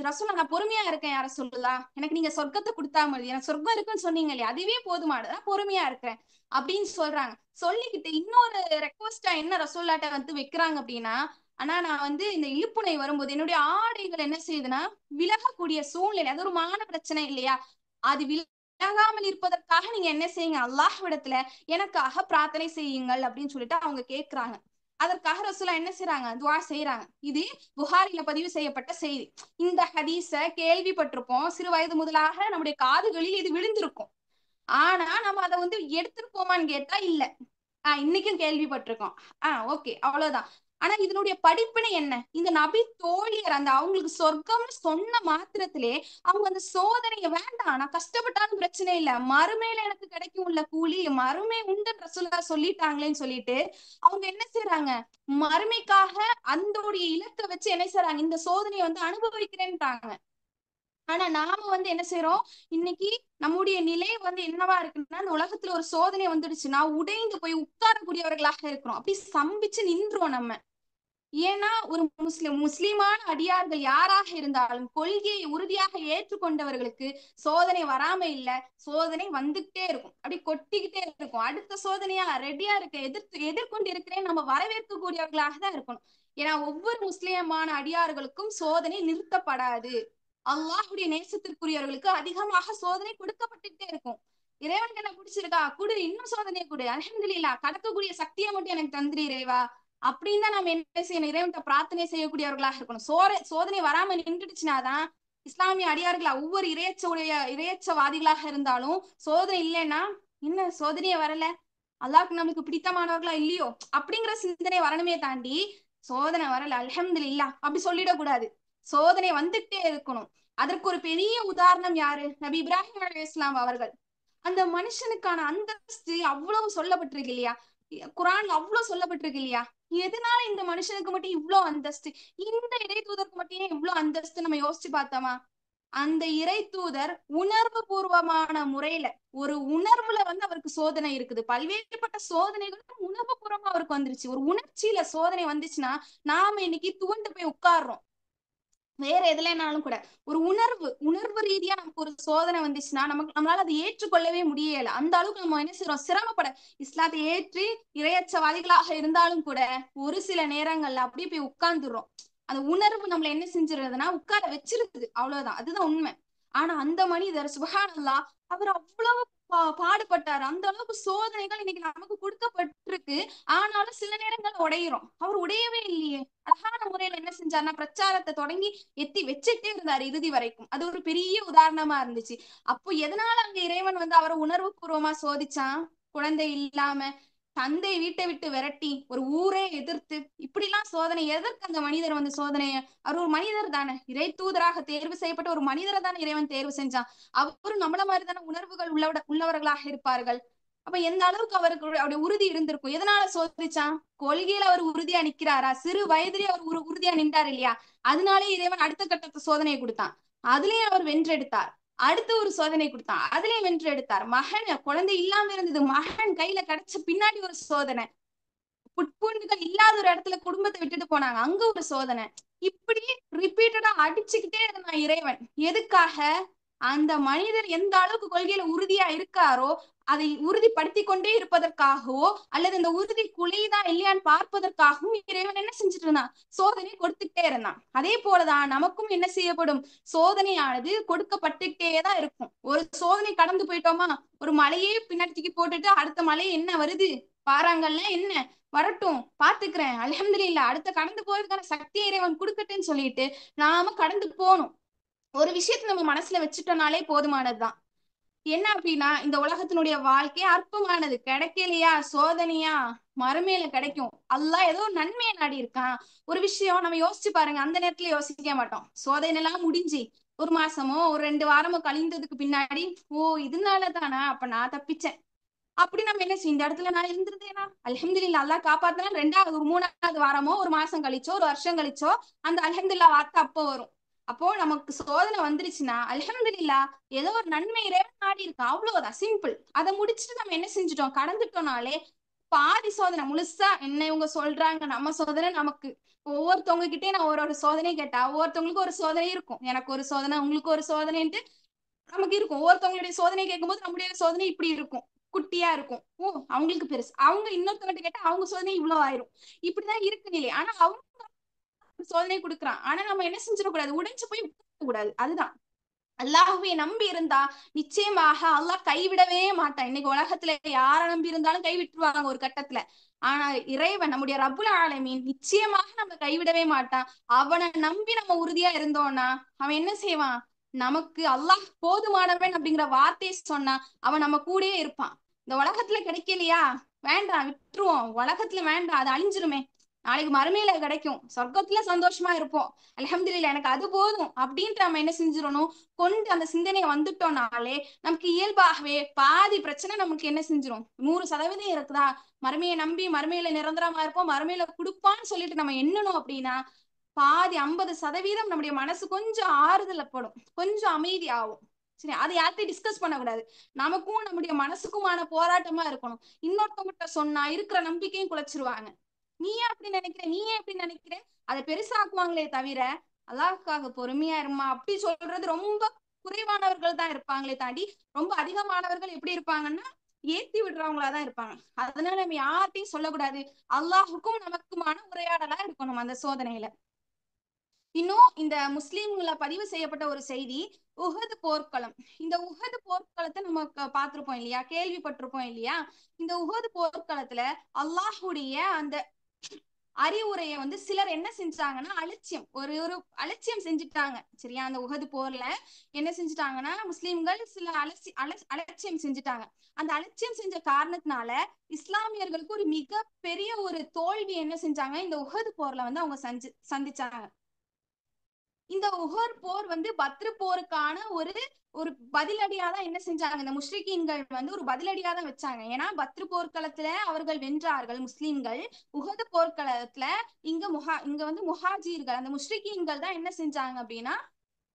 E: ரசூலா நான் பொறுமையா இருக்கேன் யார சொல்லலாம், எனக்கு நீங்க சொர்க்கத்தை கொடுத்தா மாதிரி, எனக்கு சொர்க்கம் இருக்குன்னு சொன்னீங்க இல்லையா, அதுவே போதுமானது, நான் பொறுமையா இருக்கிறேன் அப்படின்னு சொல்றாங்க. சொல்லிக்கிட்டு இன்னொரு ரெக்வஸ்டா என்ன ரசூல்லாட்ட வந்து வைக்கிறாங்க அப்படின்னா, ஆனா நான் வந்து இந்த இழுப்புனை வரும்போது என்னுடைய ஆடைகள் என்ன செய்யுதுன்னா விலகக்கூடிய சூழ்நிலை, அது ஒரு மான பிரச்சனை இல்லையா, அது விலகாமல் இருப்பதற்காக நீங்க என்ன செய்யுங்க, அல்லாஹ்விடத்துல எனக்காக பிரார்த்தனை செய்யுங்கள் அப்படின்னு சொல்லிட்டு அவங்க கேட்கிறாங்க. அதற்காக ரசூலா என்ன செய்யறாங்க, துவா செய்யறாங்க. இது புகாரில பதிவு செய்யப்பட்ட செய்தி. இந்த ஹதீஸ கேள்விப்பட்டிருப்போம், சிறு வயது முதலாக நம்முடைய காதுகளில் இது விழுந்திருக்கும். ஆனா நம்ம அதை வந்து எடுத்திருப்போமான்னு கேட்டா இல்ல. இன்னைக்கும் கேள்விப்பட்டிருக்கோம், ஓகே அவ்வளவுதான். ஆனா இதனுடைய படிப்பினை என்ன, இந்த நபி தோழியர் அந்த அவங்களுக்கு சொர்க்கம்னு சொன்ன மாத்திரத்திலே அவங்க அந்த சோதனைய வேண்டாம், நான் கஷ்டப்பட்டாலும் பிரச்சனை இல்ல, மறுமையில எனக்கு கிடைக்கும் உள்ள கூலி, மறுமை உண்டு ரசூலா சொல்லிட்டாங்களேன்னு சொல்லிட்டு அவங்க என்ன செய்யறாங்க, மறுமைக்காக அந்த இலக்கை வச்சு என்ன செய்யறாங்க, இந்த சோதனையை வந்து அனுபவிக்கிறேன்றாங்க. ஆனா நாம வந்து என்ன செய்யறோம், இன்னைக்கு நம்முடைய நிலை வந்து என்னவா இருக்குன்னா, இந்த உலகத்துல ஒரு சோதனை வந்துடுச்சுன்னா உடைந்து போய் உட்காரக்கூடியவர்களாக இருக்கிறோம், அப்படி சம்பிச்சு நின்றோம் நம்ம. ஏன்னா ஒரு முஸ்லிமான அடியார்கள் யாராக இருந்தாலும் கொள்கையை உறுதியாக ஏற்றுக்கொண்டவர்களுக்கு சோதனை வராம இல்ல, சோதனை வந்துகிட்டே இருக்கும், அப்படி கொட்டிக்கிட்டே இருக்கும். அடுத்த சோதனையா ரெடியா இருக்க, எதிர்கொண்டு இருக்கிறேன் நம்ம வரவேற்கக்கூடியவர்களாக தான் இருக்கணும். ஏன்னா ஒவ்வொரு முஸ்லிமான அடியார்களுக்கும் சோதனை நிறுத்தப்படாது. அல்லாஹுடைய நேசத்திற்குரியவர்களுக்கு அதிகமாக சோதனை கொடுக்கப்பட்டுட்டே இருக்கும். இறைவனுக்கு என்ன பிடிச்சிருக்கா, குடு, இன்னும் சோதனையை கொடு, அல்ஹம்துலில்லாஹ், கடக்கக்கூடிய சக்தியை மட்டும் எனக்கு தந்துரு இறைவா அப்படின்னு தான் நம்ம என்ன செய்யணும், இறைவன்கிட்ட பிரார்த்தனை செய்யக்கூடியவர்களாக இருக்கணும். சோதனை வராம நின்றுடுச்சுனாதான் இஸ்லாமிய அடியார்களா ஒவ்வொரு இறையச்சவாதிகளாக இருந்தாலும் சோதனை இல்லைன்னா என்ன சோதனையே வரல, அல்லாஹ்க்கு நம்மளுக்கு பிடித்தமானவர்களா இல்லையோ அப்படிங்கிற சிந்தனை வரணுமே தாண்டி சோதனை வரல அல்ஹம்துலில்லாஹ் அப்படி சொல்லிடக்கூடாது. சோதனை வந்துட்டே இருக்கணும். அதற்கு ஒரு பெரிய உதாரணம் யாரு, நபி இப்ராஹிம் அலைஹிஸ்ஸலாம் அவர்கள். அந்த மனுஷனுக்கான அந்தஸ்து அவ்வளவு சொல்லப்பட்டிருக்கு இல்லையா, குரான்ல அவ்வளவு சொல்லப்பட்டிருக்கு இல்லையா. எதனால இந்த மனுஷனுக்கு மட்டும் இவ்வளவு அந்தஸ்து, இந்த இறை தூதருக்கு மட்டும் ஏன் இவ்வளவு அந்தஸ்து நம்ம யோசிச்சு பார்த்தோமா? அந்த இறை தூதர் உணர்வு பூர்வமான முறையில ஒரு உணர்வுல அவருக்கு சோதனை இருக்குது. பல்வேறுபட்ட சோதனைகளும் உணர்வு பூர்வமா அவருக்கு வந்துருச்சு. ஒரு உணர்ச்சியில சோதனை வந்துச்சுன்னா நாம இன்னைக்கு துவண்டு போய் உட்கார்றோம். வேற எதுலனாலும் கூட ஒரு உணர்வு ரீதியா நமக்கு ஒரு சோதனை வந்துச்சுன்னா நம்மளால அதை ஏற்றுக்கொள்ளவே முடியல. அந்த அளவுக்கு நம்ம என்ன செய்யறோம், சிரமப்பட. இஸ்லாத்தை ஏற்றி இறையச்சவாதிகளாக இருந்தாலும் கூட ஒரு சில நேரங்கள்ல அப்படியே போய் உட்கார்ந்துடுறோம். அந்த உணர்வு நம்மள என்ன செஞ்சிருதுன்னா உட்கார வச்சிருக்குது, அவ்வளவுதான், அதுதான் உண்மை. ஆனா அந்த மனிதர் சுப்ஹானல்லாஹ் அவர் அவ்வளவு பாடுபட்டாரு. அந்த அளவுக்கு சோதனைகள் இன்னைக்கு நமக்கு கொடுக்கப்பட்டிருக்கு. ஆனாலும் சில நேரங்கள் உடையிறோம். அவர் உடையவே இல்லையே, அழகான முறையில என்ன செஞ்சாருன்னா பிரச்சாரத்தை தொடங்கி எத்தி வச்சுட்டே இருந்தாரு இறுதி வரைக்கும். அது ஒரு பெரிய உதாரணமா இருந்துச்சு. அப்போ எதனால அங்க இறைவன் அவரை உணர்வு பூர்வமா சோதிச்சான்? குழந்தை இல்லாம, தந்தை வீட்டை விட்டு விரட்டி, ஒரு ஊரே எதிர்த்து, இப்படி எல்லாம் சோதனை. எதற்கு அந்த மனிதர் சோதனைய, அவர் ஒரு மனிதர் தானே, இறை தூதராக தேர்வு செய்யப்பட்ட ஒரு மனிதரை தானே இறைவன் தேர்வு செஞ்சான். அவரும் நம்மள மாதிரி தானே உணர்வுகள் உள்ளவர்களாக இருப்பார்கள். அப்ப எந்த அளவுக்கு அவருக்கு அவருடைய உறுதி இருந்திருக்கும். எதனால சோதிச்சான்? கொள்கையில அவர் உறுதியா நிக்கிறாரா? சிறு வயதிலே அவர் உறுதியா நின்றார் இல்லையா, அதனாலே இறைவன் அடுத்த கட்டத்தை சோதனையை கொடுத்தான். அதுலயும் அவர் வென்றெடுத்தார். அடுத்து ஒரு சோதனை கொடுத்தான், அதுலயும் வென்று எடுத்தார். குழந்தை இல்லாம இருந்தது, மகன் கையில கிடைச்ச பின்னாடி ஒரு சோதனை. புட்பூண்டுகள் இல்லாத ஒரு இடத்துல குடும்பத்தை விட்டுட்டு போனாங்க, அங்க ஒரு சோதனை. இப்படி ரிப்பீட்டடா அடிச்சுக்கிட்டே இருந்தான் இறைவன். எதுக்காக? அந்த மனிதர் எந்த அளவுக்கு கொள்கையில உறுதியா இருக்காரோ அதை உறுதிப்படுத்தி கொண்டே இருப்பதற்காகவோ அல்லது இந்த உறுதி குலையுதா இல்லையான்னு பார்ப்பதற்காகவும் இறைவன் என்ன செஞ்சுட்டு இருந்தான், சோதனை கொடுத்துட்டே இருந்தான். அதே போலதான் நமக்கும் என்ன செய்யப்படும், சோதனையானது கொடுக்கப்பட்டுட்டேதான் இருக்கும். ஒரு சோதனை கடந்து போயிட்டோமா, ஒரு மலையே பின்னாடி தூக்கி போட்டுட்டு அடுத்த மலை என்ன வருது பாறாங்கல்ல, என்ன வரட்டும் பாத்துக்கிறேன், அல்ஹம்துலில்லாஹ், அடுத்த கடந்து போறதுக்கான சக்தியை இறைவன் கொடுக்கட்டுன்னு சொல்லிட்டு நாம கடந்து போகணும். ஒரு விஷயத்தை நம்ம மனசுல வச்சுட்டோம்னாலே போதுமானதுதான். என்ன அப்படின்னா, இந்த உலகத்தினுடைய வாழ்க்கை அற்பமானது, கிடைக்கலையா சோதனையா, மறுமையில கிடைக்கும். அல்லாஹ் ஏதோ நன்மையை நாடி இருக்கான். ஒரு விஷயம் நம்ம யோசிச்சு பாருங்க, அந்த நேரத்துல யோசிக்க மாட்டோம். சோதனை எல்லாம் முடிஞ்சு ஒரு மாசமோ ஒரு 2 வாரமோ கழிந்ததுக்கு பின்னாடி, ஓ இதனாலதானா, அப்ப நான் தப்பிச்சேன் அப்படி நம்ம என்ன செய்யும், இந்த இடத்துல நான் இருந்திருந்தேனா, அல்ஹம்துலில்லாஹ் அல்லாஹ் காப்பாத்தினா 2வது ஒரு 3வது வாரமோ ஒரு மாசம் கழிச்சோ ஒரு வருஷம் கழிச்சோ அந்த அல்ஹம்துலில்லாஹ் வார்த்தை அப்போ வரும். அப்போ நமக்கு சோதனை வந்துருச்சுன்னா அல்ஹம்துலில்லாஹ் ஏதோ ஒரு நன்மை இறைவன் நாடி இருக்கு, அவ்வளவுதான், சிம்பிள். அதை முடிச்சுட்டு நம்ம என்ன செஞ்சுட்டோம், கடந்துட்டோம்னாலே பாதி சோதனை முழுசா என்ன இவங்க சொல்றாங்க, நம்ம சோதனை நமக்கு. ஒவ்வொருத்தவங்க கிட்டே நான் ஒரு சோதனை கேட்டா ஒவ்வொருத்தவங்களுக்கு ஒரு சோதனை இருக்கும். எனக்கு ஒரு சோதனை, உங்களுக்கு ஒரு சோதனைன்ட்டு நமக்கு இருக்கும். ஒவ்வொருத்தவங்களுடைய சோதனை கேட்கும்போது நம்முடைய சோதனை இப்படி இருக்கும், குட்டியா இருக்கும். ஓ அவங்களுக்கு பெருசு, அவங்க இன்னொருத்தவங்கிட்ட கேட்டா அவங்க சோதனை இவ்வளவு ஆயிரும். இப்படிதான் இருக்கு நிலை. ஆனா அவங்க சோதனை கொடுக்குறான். ஆனா நம்ம என்ன செஞ்சிடக்கூடாது, உடைஞ்சு போய் உட்கார கூடாது. அதுதான், அல்லாஹ்வை நம்பி இருந்தா நிச்சயமாக அல்லாஹ் கைவிடவே மாட்டான். இன்னைக்கு உலகத்துல யார நம்பி இருந்தாலும் கைவிட்டுருவாங்க ஒரு கட்டத்துல. ஆனா இறைவன் நம்முடைய ரப்புல் ஆலமீன் நிச்சயமாக நம்ம கைவிடவே மாட்டான். அவனை நம்பி நம்ம உறுதியா இருந்தோம்னா அவன் என்ன செய்வான், நமக்கு அல்லாஹ் போதுமானவன் அப்படிங்கிற வார்த்தையை சொன்னா அவன் நம்ம கூடயே இருப்பான். இந்த உலகத்துல கிடைக்கலையா, வேண்டாம் விட்டுருவோம், உலகத்துல வேண்டாம், அது அழிஞ்சிருமே, நாளைக்கு மறுமையில கிடைக்கும், சொர்க்கத்துல சந்தோஷமா இருப்போம், அல்ஹம்துலில்லாஹ் எனக்கு அது போதும் அப்படின்ட்டு நம்ம என்ன செஞ்சிடணும், கொண்டு அந்த சிந்தனையை வந்துட்டோம்னாலே நமக்கு இயல்பாகவே பாதி பிரச்சனை நமக்கு என்ன செஞ்சிரும், 100% இருக்குதா, மறுமையை நம்பி மறுமையில நிரந்தரமா இருப்போம், மறுமையில கொடுப்பான்னு சொல்லிட்டு நம்ம எண்ணணும் அப்படின்னா பாதி 50% நம்முடைய மனசு கொஞ்சம் ஆறுதல் படும், கொஞ்சம் அமைதி ஆகும். சரி, அதை யார்கிட்டையும் டிஸ்கஸ் பண்ணக்கூடாது. நமக்கும் நம்முடைய மனசுக்குமான போராட்டமா இருக்கணும். இன்னொருத்தவங்கிட்ட சொன்னா இருக்கிற நம்பிக்கையும் குலைச்சிருவாங்க. நீ ஏன் அப்படி நினைக்கிற, நீ ஏன் இப்படி நினைக்கிற, அதை பெருசாக்குவாங்களே தவிர அல்லாஹ்வுக்காக பொறுமையா இருமா அப்படி சொல்றது ரொம்ப குறைவானவர்கள் தான் இருப்பாங்களே தாண்டி ரொம்ப அதிகமானவர்கள் எப்படி இருப்பாங்கன்னா ஏத்தி விடுறவங்களா தான் இருப்பாங்க. அதனால நம்ம யார்ட்டையும் சொல்லக்கூடாது. அல்லாஹுக்கும் நமக்குமான உரையாடலா இருக்கணும் அந்த சோதனையில. இன்னும் இந்த முஸ்லிம்களை பதிவு செய்யப்பட்ட ஒரு செய்தி, உஹது போர்க்களம். இந்த உஹது போர்க்களத்தை நம்ம பார்த்திருப்போம் இல்லையா, கேள்விப்பட்டிருப்போம் இல்லையா. இந்த உஹது போர்க்களத்துல அல்லாஹுடைய அந்த அறிவுரையை வந்து சிலர் என்ன செஞ்சாங்கன்னா அலட்சியம் ஒரு அலட்சியம் செஞ்சுட்டாங்க. சரியா, அந்த உஹது போர்ல என்ன செஞ்சுட்டாங்கன்னா முஸ்லிம்கள் சில அலட்சியம் செஞ்சுட்டாங்க. அந்த அலட்சியம் செஞ்ச காரணத்தினால இஸ்லாமியர்களுக்கு ஒரு மிக பெரிய ஒரு தோல்வி என்ன செஞ்சாங்க இந்த உஹது போர்ல வந்து அவங்க சந்திச்சாங்க. இந்த உஹர் போர் வந்து பத்ரு போருக்கான ஒரு பதிலடியா தான் என்ன செஞ்சாங்க இந்த முஷ்ரிக்கீன்கள் வந்து ஒரு பதிலடியா தான் வச்சாங்க. ஏன்னா பத்ரு போர்க்களத்துல அவர்கள் வென்றார்கள் முஸ்லிம்கள். உஹது போர்க்களத்துல இங்க வந்து முஹாஜிர்கள் அந்த முஷ்ரிக்கீன்கள் தான் என்ன செஞ்சாங்க அப்படின்னா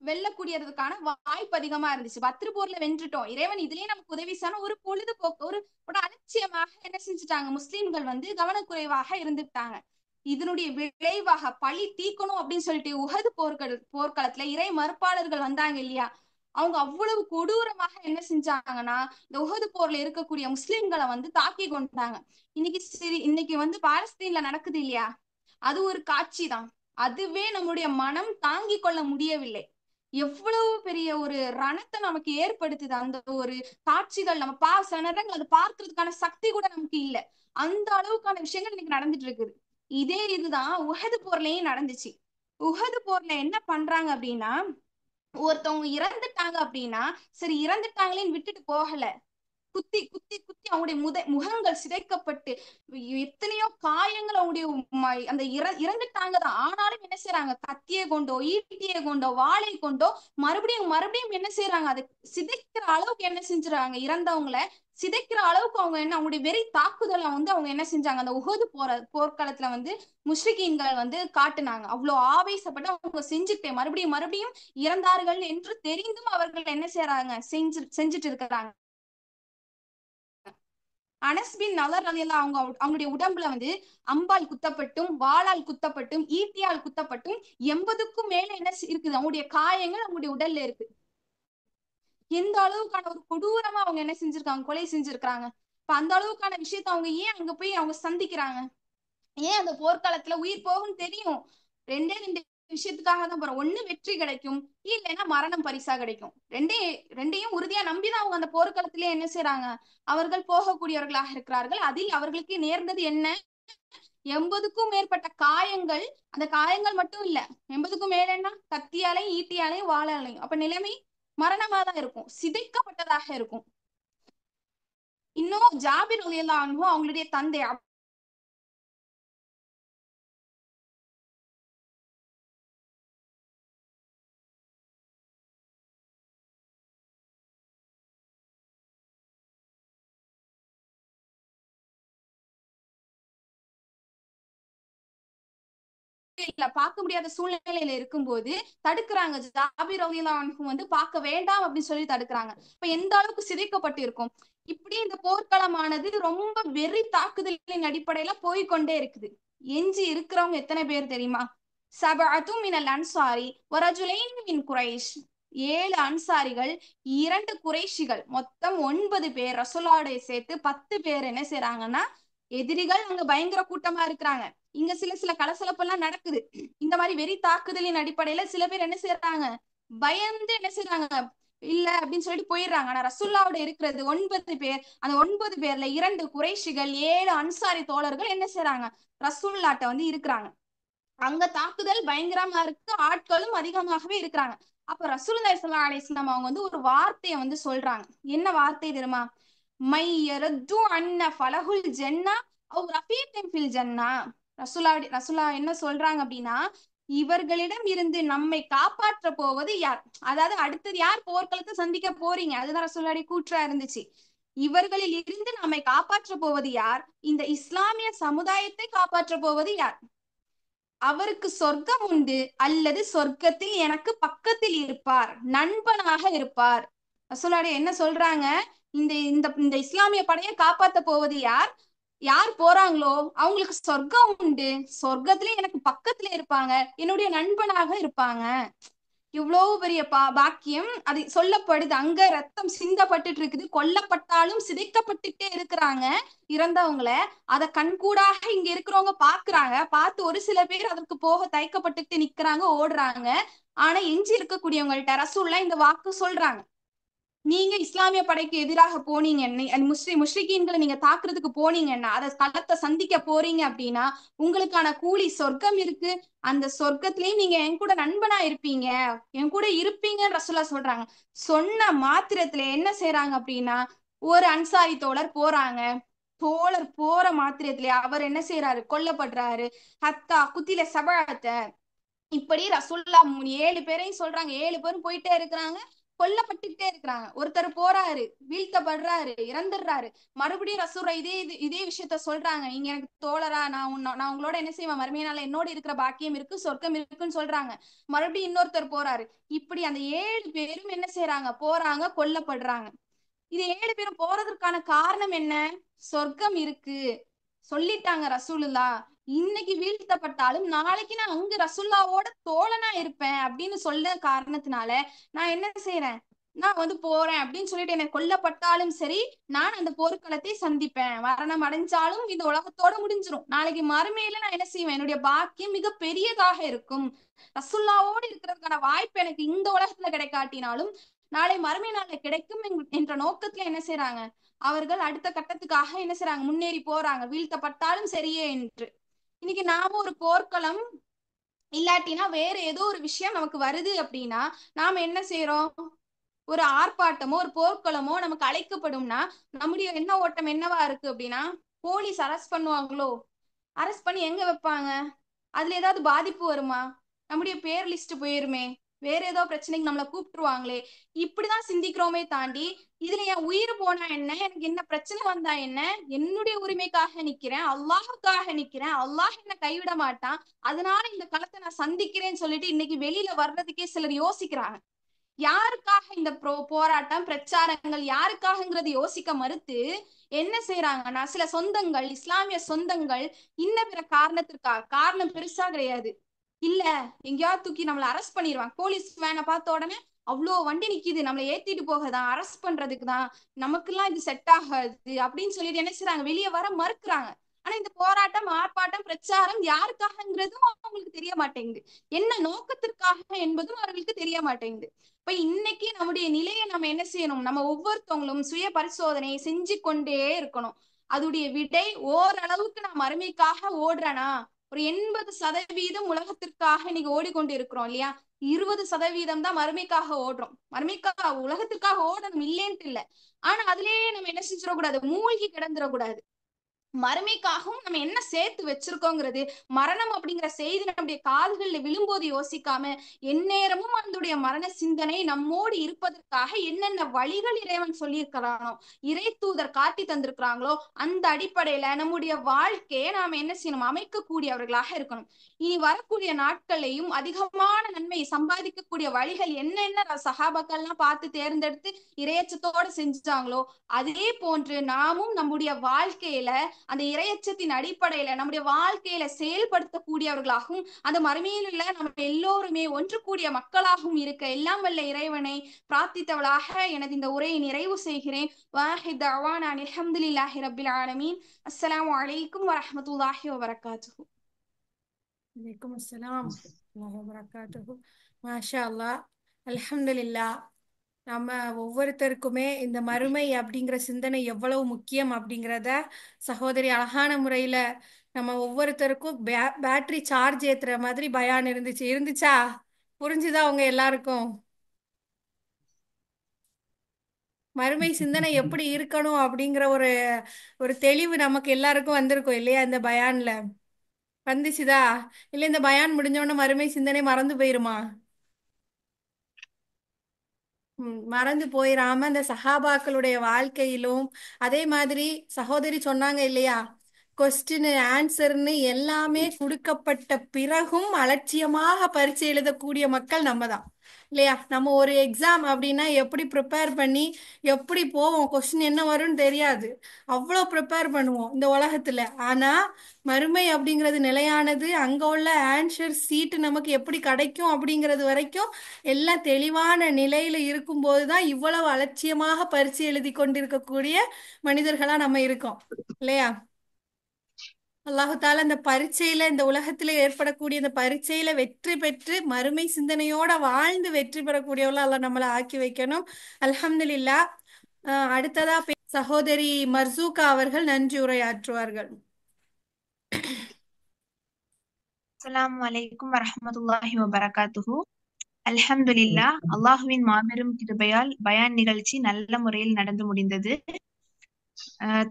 E: வெல்லக்கூடியதுக்கான வாய்ப்பு அதிகமா இருந்துச்சு. பத்ரு போர்ல வென்றுட்டோம், இறைவன் இதுலயே நமக்கு உதவிசான ஒரு பொழுதுபோக்கு ஒரு அலட்சியமாக என்ன செஞ்சுட்டாங்க முஸ்லிம்கள் வந்து கவனக்குறைவாக இருந்துட்டாங்க. இதனுடைய விளைவாக பழி தீக்கணும் அப்படின்னு சொல்லிட்டு உஹது போர்க்களத்துல இறை மறுப்பாளர்கள் வந்தாங்க இல்லையா, அவங்க அவ்வளவு கொடூரமாக என்ன செஞ்சாங்கன்னா இந்த உஹது போர்ல இருக்கக்கூடிய முஸ்லிம்களை வந்து தாக்கி கொண்டாங்க. இன்னைக்கு வந்து பாலஸ்தீன்ல நடக்குது இல்லையா, அது ஒரு காட்சி தான். அதுவே நம்முடைய மனம் தாங்கி கொள்ள முடியவில்லை. எவ்வளவு பெரிய ஒரு ரணத்தை நமக்கு ஏற்படுத்துது அந்த ஒரு காட்சிகள். நம்ம சில நேரங்கள் அதை பார்க்கறதுக்கான சக்தி கூட நமக்கு இல்லை. அந்த அளவுக்கான விஷயங்கள் இன்னைக்கு நடந்துட்டு இருக்குது. இதே இதுதான் உஹது போர்லயும் நடந்துச்சு. உஹது போர்ல என்ன பண்றாங்க அப்படின்னா ஒருத்தவங்க இறந்துட்டாங்க அப்படின்னா சரி இறந்துட்டாங்களேன்னு விட்டுட்டு போகல, குத்தி குத்தி குத்தி அவங்களுடைய முகங்கள் சிதைக்கப்பட்டு எத்தனையோ காயங்கள் அவங்களுடைய அந்த இறந்துட்டாங்க தான். ஆனாலும் என்ன செய்யறாங்க, கத்தியை கொண்டோ ஈட்டியை கொண்டோ வாளை கொண்டோ மறுபடியும் மறுபடியும் என்ன செய்யறாங்க, அதை சிதைக்கிற அளவுக்கு என்ன செஞ்சுறாங்க, இறந்தவங்களை சிதைக்கிற அளவுக்கு அவங்க அவங்களுடைய வெறி தாக்குதலை வந்து அவங்க என்ன செஞ்சாங்க அந்த உஹது போர்க்களத்துல வந்து முஷ்ரிக்கீன்கள் வந்து காட்டுனாங்க. அவ்வளவு ஆவேசப்பட்டு அவங்க செஞ்சுட்டு மறுபடியும் மறுபடியும் இறந்தார்கள் என்று தெரிந்தும் அவர்கள் என்ன செய்யறாங்க செஞ்சுட்டு இருக்கிறாங்க. அனஸ் பின் நலர் ரலியல்லாஹு அன்ஹு அவங்களுடைய உடம்புல வந்து அம்பால் குத்தப்பட்டும் வாளால் குத்தப்பட்டும் ஈட்டியால் குத்தப்பட்டும் 80க்கும் மேல என்ன இருக்குது அவங்களுடைய காயங்கள் அவங்களுடைய உடல்ல இருக்கு. எந்த அளவுக்கான ஒரு கொடூரமா அவங்க என்ன செஞ்சிருக்காங்க, கொலை செஞ்சிருக்காங்க. இப்ப அந்த அளவுக்கான விஷயத்த அவங்க ஏன் அங்க போய் அவங்க சந்திக்கிறாங்க, ஏன் அந்த போர்க்காலத்துல உயிர் போகும் தெரியும், ரெண்டு விஷயத்துக்காக தான் போறோம். ஒண்ணு வெற்றி கிடைக்கும், இல்லைன்னா மரணம் பரிசா கிடைக்கும். ரெண்டையும் உறுதியா நம்பிதான் அவங்க அந்த போர்க்களத்திலே என்ன செய்யறாங்க அவர்கள் போகக்கூடியவர்களாக இருக்கிறார்கள். அதில் அவர்களுக்கு நேர்ந்தது என்ன, 80க்கும் மேற்பட்ட காயங்கள். அந்த காயங்கள் மட்டும் இல்ல, 80க்கும் மேல என்ன கத்தியாலையும் ஈட்டியாலையும் வாழாலையும். அப்ப நிலைமை மரணமா தான் இருக்கும், சிதைக்கப்பட்டதாக இருக்கும். இன்னும் ஜாபிர் ரலியல்லாஹு அன்ஹு அவங்களுடைய தந்தை பார்க்க முடியாத சூழ்நிலையில இருக்கும்போது தடுக்கிறாங்க. ஜாபிர் ரலியல்லாஹு அன்ஹு வந்து பார்க்க வேண்டாம் அப்படின்னு சொல்லி தடுக்கிறாங்க. இப்ப எந்த அளவுக்கு சிதைக்கப்பட்டு இருக்கும். இப்படி இந்த போர்க்களமானது ரொம்ப வெறி தாக்குதலின் அடிப்படையில போய்கொண்டே இருக்குது. எஞ்சி இருக்கிறவங்க எத்தனை பேர் தெரியுமா, சபஅத்தும் மினல் அன்சாரி வரஜுலைன் மின் குரைஷ். 7 அன்சாரிகள் 2 குறைஷிகள், மொத்தம் 9 பேர். ரசூலுல்லாஹ்வோட சேர்த்து 10 பேர் என்ன செய்யறாங்கன்னா எதிரிகள் அங்க பயங்கர கூட்டமா இருக்கிறாங்க. இங்க சில கலசலப்பெல்லாம் நடக்குது. இந்த மாதிரி வெறி தாக்குதலின் அடிப்படையில சில பேர் என்ன செய்யறாங்க பயந்து என்ன செய்யறாங்க இல்ல அப்படின்னு சொல்லிட்டு போயிடுறாங்க. ஆனா ரசூலுல்லாஹ்வோட இருக்கிறது 9 பேர். அந்த 9 பேர்ல 2 குறைஷிகள் 7 அன்சாரி தோழர்கள் என்ன செய்யறாங்க ரசூலுல்லாஹ்ட்ட வந்து இருக்கிறாங்க. அங்க தாக்குதல் பயங்கரமா இருக்கு, ஆட்களும் அதிகமாகவே இருக்கிறாங்க. அப்ப ரசூலுல்லாஹி ஸல்லல்லாஹு அலைஹி வஸல்லம் அவங்க வந்து ஒரு வார்த்தையை வந்து சொல்றாங்க. என்ன வார்த்தை தெரியுமா, மை யரது அன்ன ஃபலஹுல் ஜன்னா அவ் ரஃபீகன் ஃபில் ஜன்னா. ரசூலா என்ன சொல்றாங்க அப்படின்னா, இவர்களிடம் இருந்து நம்மை காப்பாற்ற போவது யார், அதாவது அடுத்தது யார் போர்க்களத்தை சந்திக்க போறீங்க, அதுதான் ரசூலுல்லாஹி கூற்றா இருந்துச்சு. இவர்களில் இருந்து நம்மை காப்பாற்ற போவது யார், இந்த இஸ்லாமிய சமுதாயத்தை காப்பாற்ற போவது யார், அவருக்கு சொர்க்கம் உண்டு அல்லது சொர்க்கத்தில் எனக்கு பக்கத்தில் இருப்பார், நண்பனாக இருப்பார். ரசூலுல்லாஹி என்ன சொல்றாங்க, இந்த இந்த இந்த இஸ்லாமிய படையை காப்பாற்ற போவது யார், யார் போறாங்களோ அவங்களுக்கு சொர்க்கம் உண்டு, சொர்க்கத்திலே எனக்கு பக்கத்துல இருப்பாங்க, என்னுடைய நண்பனாக இருப்பாங்க. இவ்வளவு பெரிய பாக்கியம் அது சொல்லப்படுது. அங்க ரத்தம் சிந்தப்பட்டுட்டு இருக்குது, கொல்லப்பட்டாலும் சிதைக்கப்பட்டுட்டே இருக்கிறாங்க இறந்தவங்கள. அத கண்கூடாக இங்க இருக்கிறவங்க பாக்குறாங்க. பார்த்து ஒரு சில பேர் அதற்கு போக தயக்கப்பட்டுட்டு நிக்கிறாங்க, ஓடுறாங்க. ஆனா எஞ்சி இருக்கக்கூடியவங்கள்ட்ட ரசூல்லா இந்த வாக்கு சொல்றாங்க, நீங்க இஸ்லாமிய படைக்கு எதிராக போனீங்க, முஸ்லிம்களை நீங்க தாக்குறதுக்கு போனீங்கன்னா, அத களத்தை சந்திக்க போறீங்க அப்படின்னா உங்களுக்கான கூலி சொர்க்கம் இருக்கு. அந்த சொர்க்கத்திலயும் நீங்க என் கூட நண்பனா இருப்பீங்க, என் கூட இருப்பீங்கன்னு ரசூலா சொல்றாங்க. சொன்ன மாத்திரத்துல என்ன செய்யறாங்க அப்படின்னா, ஒரு அன்சாரி தோழர் போறாங்க. தோழர் போற மாத்திரத்திலே அவர் என்ன செய்யறாரு, கொல்லப்படுறாரு. ஹத்தா குத்தில சபழத்த, இப்படி ரசூல்லா 7 பேரையும் சொல்றாங்க. 7 பேரும் போயிட்டே இருக்கிறாங்க, கொல்லப்பட்டுட்டே இருக்கிறாங்க. ஒருத்தர் போறாரு, வீழ்த்தப்படுறாரு, இறந்துடுறாரு. மறுபடியும் ரசூலா இதே விஷயத்த சொல்றாங்க, நீங்க எனக்கு தோழரா, நான் உங்களோட என்ன செய்வேன், மறுமையினால என்னோட இருக்கிற பாக்கியம் இருக்கு, சொர்க்கம் இருக்குன்னு சொல்றாங்க. மறுபடியும் இன்னொருத்தர் போறாரு. இப்படி அந்த 7 பேரும் என்ன செய்யறாங்க, போறாங்க, கொல்லப்படுறாங்க. இது 7 பேரும் போறதற்கான காரணம் என்ன, சொர்க்கம் இருக்கு சொல்லிட்டாங்க ரசூலுல்லா. இன்னைக்கு வீழ்த்தப்பட்டாலும் நாளைக்கு நான் அங்க ரசூல்லாவோட தோழனா இருப்பேன் அப்படின்னு சொல்ல காரணத்தினால நான் என்ன செய்யறேன், நான் போறேன் அப்படின்னு சொல்லிட்டு எனக்கு கொல்லப்பட்டாலும் சரி, நான் அந்த போர்க்களத்தை சந்திப்பேன். மரணம் அடைஞ்சாலும் இந்த உலகத்தோட முடிஞ்சிரும். நாளைக்கு மறுமையில நான் என்ன செய்வேன், என்னுடைய பாக்கியம் மிக பெரியதாக இருக்கும். ரசூல்லாவோடு இருக்கிறதுக்கான வாய்ப்பு எனக்கு இந்த உலகத்துல கிடைக்காட்டினாலும் நாளை மறுமை நாள்ல கிடைக்கும் என்ற நோக்கத்துல என்ன செய்யறாங்க, அவர்கள் அடுத்த கட்டத்துக்காக என்ன செய்யறாங்க, முன்னேறி போறாங்க, வீழ்த்தப்பட்டாலும் சரியே என்று. இன்னைக்கு நாம ஒரு போர்க்களம் இல்லாட்டினா வேற ஏதோ ஒரு விஷயம் நமக்கு வருது அப்படின்னா நாம என்ன செய்யறோம், ஒரு ஆர்ப்பாட்டமோ ஒரு போர்க்களமோ நமக்கு அழைக்கப்படும்னா நம்முடைய எண்ண ஓட்டம் என்னவா இருக்கு அப்படின்னா, போலீஸ் அரெஸ்ட் பண்ணுவாங்களோ, அரெஸ்ட் பண்ணி எங்க வைப்பாங்க, அதுல ஏதாவது பாதிப்பு வருமா, நம்முடைய பேர் லிஸ்ட் போயிருமே, வேற ஏதோ பிரச்சனைக்கு நம்மளை கூப்பிட்டுருவாங்களே, இப்படிதான் சிந்திக்கிறோமே தாண்டி இதுல என் உயிர் போனா என்ன, எனக்கு என்ன பிரச்சனை வந்தா என்ன, என்னுடைய உரிமைக்காக நிக்கிறேன், அல்லாஹுக்காக நிக்கிறேன், அல்லாஹ் என்ன கைவிட மாட்டான், அதனால இந்த களத்தை நான் சந்திக்கிறேன்னு சொல்லிட்டு இன்னைக்கு வெளியில வர்றதுக்கே சிலர் யோசிக்கிறாங்க. யாருக்காக இந்த போராட்டம் பிரச்சாரங்கள் யாருக்காகங்கிறது யோசிக்க மறுத்து என்ன செய்யறாங்கன்னா, சில சொந்தங்கள், இஸ்லாமிய சொந்தங்கள் இன்ன பிற காரணத்திற்காக, காரணம் பெருசா கிடையாது, இல்ல எங்கேயாவது தூக்கி நம்மள அரெஸ்ட் பண்ணிடுவாங்க, போலீஸ் வேனை பார்த்த உடனே அவ்வளோ வண்டி நிக்குது நம்மளை ஏத்திட்டு போகதான், அரெஸ்ட் பண்றதுக்கு தான், நமக்கெல்லாம் இது செட் ஆகாது அப்படின்னு சொல்லிட்டு என்ன செய்யறாங்க, வெளியே வர மறுக்கிறாங்க. ஆனா இந்த போராட்டம், ஆர்ப்பாட்டம், பிரச்சாரம் யாருக்காகங்கிறதும் அவங்களுக்கு தெரிய மாட்டேங்குது, என்ன நோக்கத்திற்காக என்பதும் அவர்களுக்கு தெரிய மாட்டேங்குது. இப்ப இன்னைக்கு நம்முடைய நிலையை நம்ம என்ன செய்யணும், நம்ம ஒவ்வொருத்தவங்களும் சுய பரிசோதனை செஞ்சு கொண்டே இருக்கணும். அதுடைய விடை ஓரளவுக்கு நான் மறுமைக்காக ஓடுறேனா, ஒரு 80% உலகத்திற்காக இன்னைக்கு ஓடிக்கொண்டு இருக்கிறோம் இல்லையா, 20% தான் மறுமைக்காக ஓடுறோம். மறுமைக்காக உலகத்திற்காக ஓடணும் இல்லைன்ட்டு இல்ல, ஆனா அதுலயே நம்ம என்ன செஞ்சிடக்கூடாது, மூழ்கி கிடந்துடக்கூடாது. மறுமைக்காகவும் நம்ம என்ன சேர்த்து வச்சிருக்கோங்கிறது, மரணம் அப்படிங்கிற செய்தி நம்முடைய காதுகள்ல விழும்போது யோசிக்காம எந்நேரமும் அதனுடைய மரண சிந்தனை நம்மோடு இருப்பதற்காக என்னென்ன வழிகள் இறைவன் சொல்லியிருக்கிறானோ, இறை தூதர் காட்டி தந்திருக்கிறாங்களோ, அந்த அடிப்படையில நம்முடைய வாழ்க்கையை நாம என்ன செய்யணும், அமைக்கக்கூடியவர்களாக இருக்கணும். இனி வரக்கூடிய நாட்களையும் அதிகமான நன்மை சம்பாதிக்கக்கூடிய வழிகள் என்னென்ன சஹாபாக்கள்லாம் பார்த்து தேர்ந்தெடுத்து இறையச்சத்தோட செஞ்சாங்களோ, அதே போன்று நாமும் நம்முடைய வாழ்க்கையில அந்த இறையச்சத்தின் அடிப்படையில நம்முடைய வாழ்க்கையில செயல்படுத்தக்கூடியவர்களாகவும் அந்த மறுமையில் உள்ள நம்ம எல்லோருமே ஒன்று கூடிய மக்களாகவும் இருக்க எல்லாம் வல்ல இறைவனை பிரார்த்தித்தவளாக எனது இந்த உரையை நிறைவு செய்கிறேன். வாஹித் தஅவானா அல்ஹம்துலில்லாஹி ரப்பில் ஆலமீன். அஸ்ஸலாமு அலைக்கும் வரஹ்மத்துல்லாஹி வபரகாத்துஹு.
A: வலைக்கும் அஸ்ஸலாம் வரஹ்மத்துல்லாஹி. மாஷா அல்லாஹ், அல்ஹம்துலில்லாஹ். நம்ம ஒவ்வொருத்தருக்குமே இந்த மறுமை அப்படிங்கிற சிந்தனை எவ்வளவு முக்கியம் அப்படிங்கிறத சகோதரி அழகான முறையில நம்ம ஒவ்வொருத்தருக்கும் பேட்டரி சார்ஜ் ஏத்துற மாதிரி பயான் இருந்துச்சா, புரிஞ்சுதா உங்க எல்லாருக்கும்? மறுமை சிந்தனை எப்படி இருக்கணும் அப்படிங்கிற ஒரு ஒரு தெளிவு நமக்கு எல்லாருக்கும் வந்திருக்கும் இல்லையா இந்த பயான்ல? வந்துச்சுதா? இல்ல இந்த பயான் முடிஞ்சோடனே மறுமை சிந்தனை மறந்து போயிருமா? மறந்து போயிடாம அந்த சஹாபாக்களுடைய வாழ்க்கையிலும் அதே மாதிரி சகோதரி சொன்னாங்க இல்லையா, கொஸ்டின் ஆன்சர்னு எல்லாமே கொடுக்கப்பட்ட பிறகும் அலட்சியமாக பரீட்சை எழுதக்கூடிய மக்கள் நம்ம தான். இல்லையா? நம்ம ஒரு எக்ஸாம் அப்படின்னா எப்படி ப்ரிப்பேர் பண்ணி எப்படி போவோம், கொஸ்டின் என்ன வரும்னு தெரியாது, அவ்வளோ ப்ரிப்பேர் பண்ணுவோம் இந்த உலகத்துல. ஆனா மறுமை அப்படிங்கிறது நிலையானது, அங்க உள்ள ஆன்சர் சீட்டு நமக்கு எப்படி கிடைக்கும் அப்படிங்கிறது வரைக்கும் எல்லாம் தெளிவான நிலையில இருக்கும்போது தான் இவ்வளவு அலட்சியமாக பரீட்சை எழுதி கொண்டிருக்கக்கூடிய மனிதர்களா நம்ம இருக்கோம், இல்லையா? அல்லாஹு தாலா இந்த பரீட்சையில, இந்த உலகத்துல ஏற்படக்கூடிய இந்த பரீட்சையில வெற்றி பெற்று மறுமை சிந்தனையோட வாழ்ந்து வெற்றி பெறக்கூடியவளா அல்லாஹ் நம்மளை ஆக்கி வைக்கணும். அல்ஹம்துலில்லாஹ். அடுத்ததா சகோதரி மர்சூகா அவர்கள் நன்றி உரையாற்றுவார்கள்.
F: அஸ்ஸலாமு அலைக்கும் வரஹ்மத்துல்லாஹி வபரகாத்துஹு. அல்ஹம்துலில்லாஹ், அல்லாஹுவின் மாபெரும் கிருபையால் பயான் நிகழ்ச்சி நல்ல முறையில் நடந்து முடிந்தது.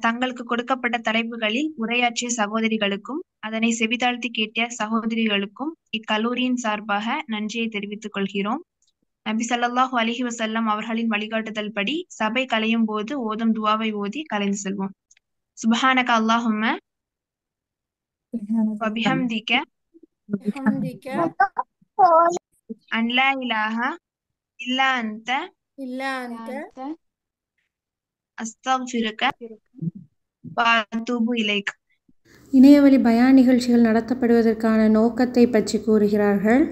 F: தங்களுக்கு கொடுக்கப்பட்ட தலைப்புகளில் உரையாற்றிய சகோதரிகளுக்கும் அதனை செவிதாழ்த்தி கேட்ட சகோதரிகளுக்கும் இக்கல்லூரியின் சார்பாக நன்றியை தெரிவித்துக் கொள்கிறோம். நபி ஸல்லல்லாஹு அலைஹி வஸல்லம் அவர்களின் வழிகாட்டுதல் படி சபை கலையும் போது ஓதும் துவாவை ஓதி கலைந்து செல்வோம். சுப்ஹானக அல்லாஹும்ம வபிஹம்திக
A: ஹம்திக
F: அன் லா இலாஹ இல்லா அன்த
A: இல்லா அந்த
F: அஸ்தக்ஃபிருக வ அத்தூபு இலைக்.
A: இணையவழி பயான் நிகழ்ச்சிகள் நடத்தப்படுவதற்கான நோக்கத்தை பற்றி கூறுகிறார்கள்.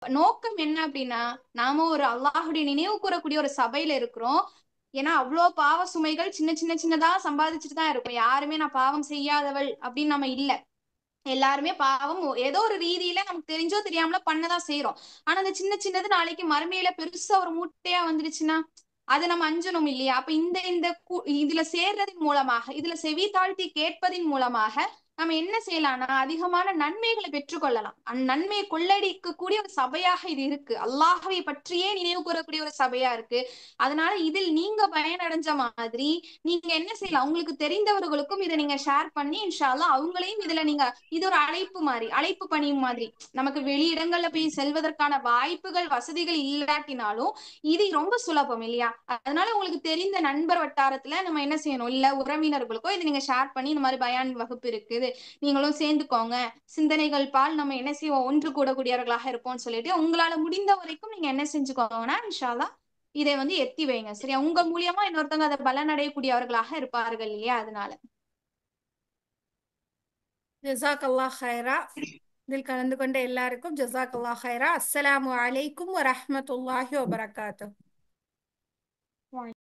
E: நோக்கம் என்ன அப்படின்னா, நாம ஒரு அல்லாஹுடைய நினைவு கூறக்கூடிய ஒரு சபையில இருக்கிறோம். ஏன்னா அவ்வளோ பாவ சுமைகள் சின்ன சின்ன சின்னதா சம்பாதிச்சுட்டு தான் இருக்கும். யாருமே நான் பாவம் செய்யாதவள் அப்படின்னு நம்ம இல்ல. எல்லாருமே பாவம் ஏதோ ஒரு ரீதியில நமக்கு தெரிஞ்சோ தெரியாமலோ பண்ணதான் செய்யறோம். ஆனா அந்த சின்ன சின்னது நாளைக்கு மறுமையில பெருசா ஒரு மூட்டையா வந்துருச்சுன்னா அது நம்ம அஞ்சணும் இல்லையா? அப்ப இந்த இந்த இதுல சேர்றதின் மூலமாக, இதுல செவி தாழ்த்தி கேட்பதின் மூலமாக நம்ம என்ன செய்யலாம்னா அதிகமான நன்மைகளை பெற்றுக்கொள்ளலாம். நன்மையை கொள்ளடிக்க கூடிய ஒரு சபையாக இது இருக்கு. அல்லாஹ்வை பற்றியே நினைவு கூறக்கூடிய ஒரு சபையா இருக்கு. அதனால இதில் நீங்க பயனடைஞ்ச மாதிரி நீங்க என்ன செய்யலாம், உங்களுக்கு தெரிந்தவர்களுக்கும் இதை நீங்க ஷேர் பண்ணி இன்ஷா அல்லாஹ் அவங்களையும் இதுல நீங்க, இது ஒரு அழைப்பு மாதிரி, அழைப்பு பணி மாதிரி. நமக்கு வெளியிடங்கள்ல போய் செல்வதற்கான வாய்ப்புகள் வசதிகள் இல்லாட்டினாலும் இது ரொம்ப சுலபம் இல்லையா? அதனால உங்களுக்கு தெரிந்த நண்பர் வட்டாரத்துல நம்ம என்ன செய்யணும், இல்ல உறவினர்களுக்கோ இதை நீங்க ஷேர் பண்ணி இந்த மாதிரி பயான் வகுப்பு இருக்குது, நீங்களும் சேர்ந்துக்கோங்க, சிந்தனைகள் பால் நம்ம என்ன செய்வோம், ஒன்று கூடக்கூடியவர்களாக இருப்போம்னு சொல்லிட்டு உங்களால முடிந்த வரைக்கும் நீங்க என்ன செஞ்சுக்கோங்கன்னா இன்ஷா அல்லாஹ் இதை எத்தி வைங்க. சரியா? உங்க மூலியமா இன்னொருத்தவங்க அதை பலனடையக்கூடியவர்களாக இருப்பார்கள் இல்லையா? அதனால
A: ஜஸாக் அல்லாஹ் ஹைரா. இதில் கலந்து கொண்ட எல்லாருக்கும் ஜஸாக் அல்லாஹ் ஹைரா. அஸ்ஸலாமு அலைக்கும் வரஹ்மத்துல்லாஹி வபரகாத்துஹு.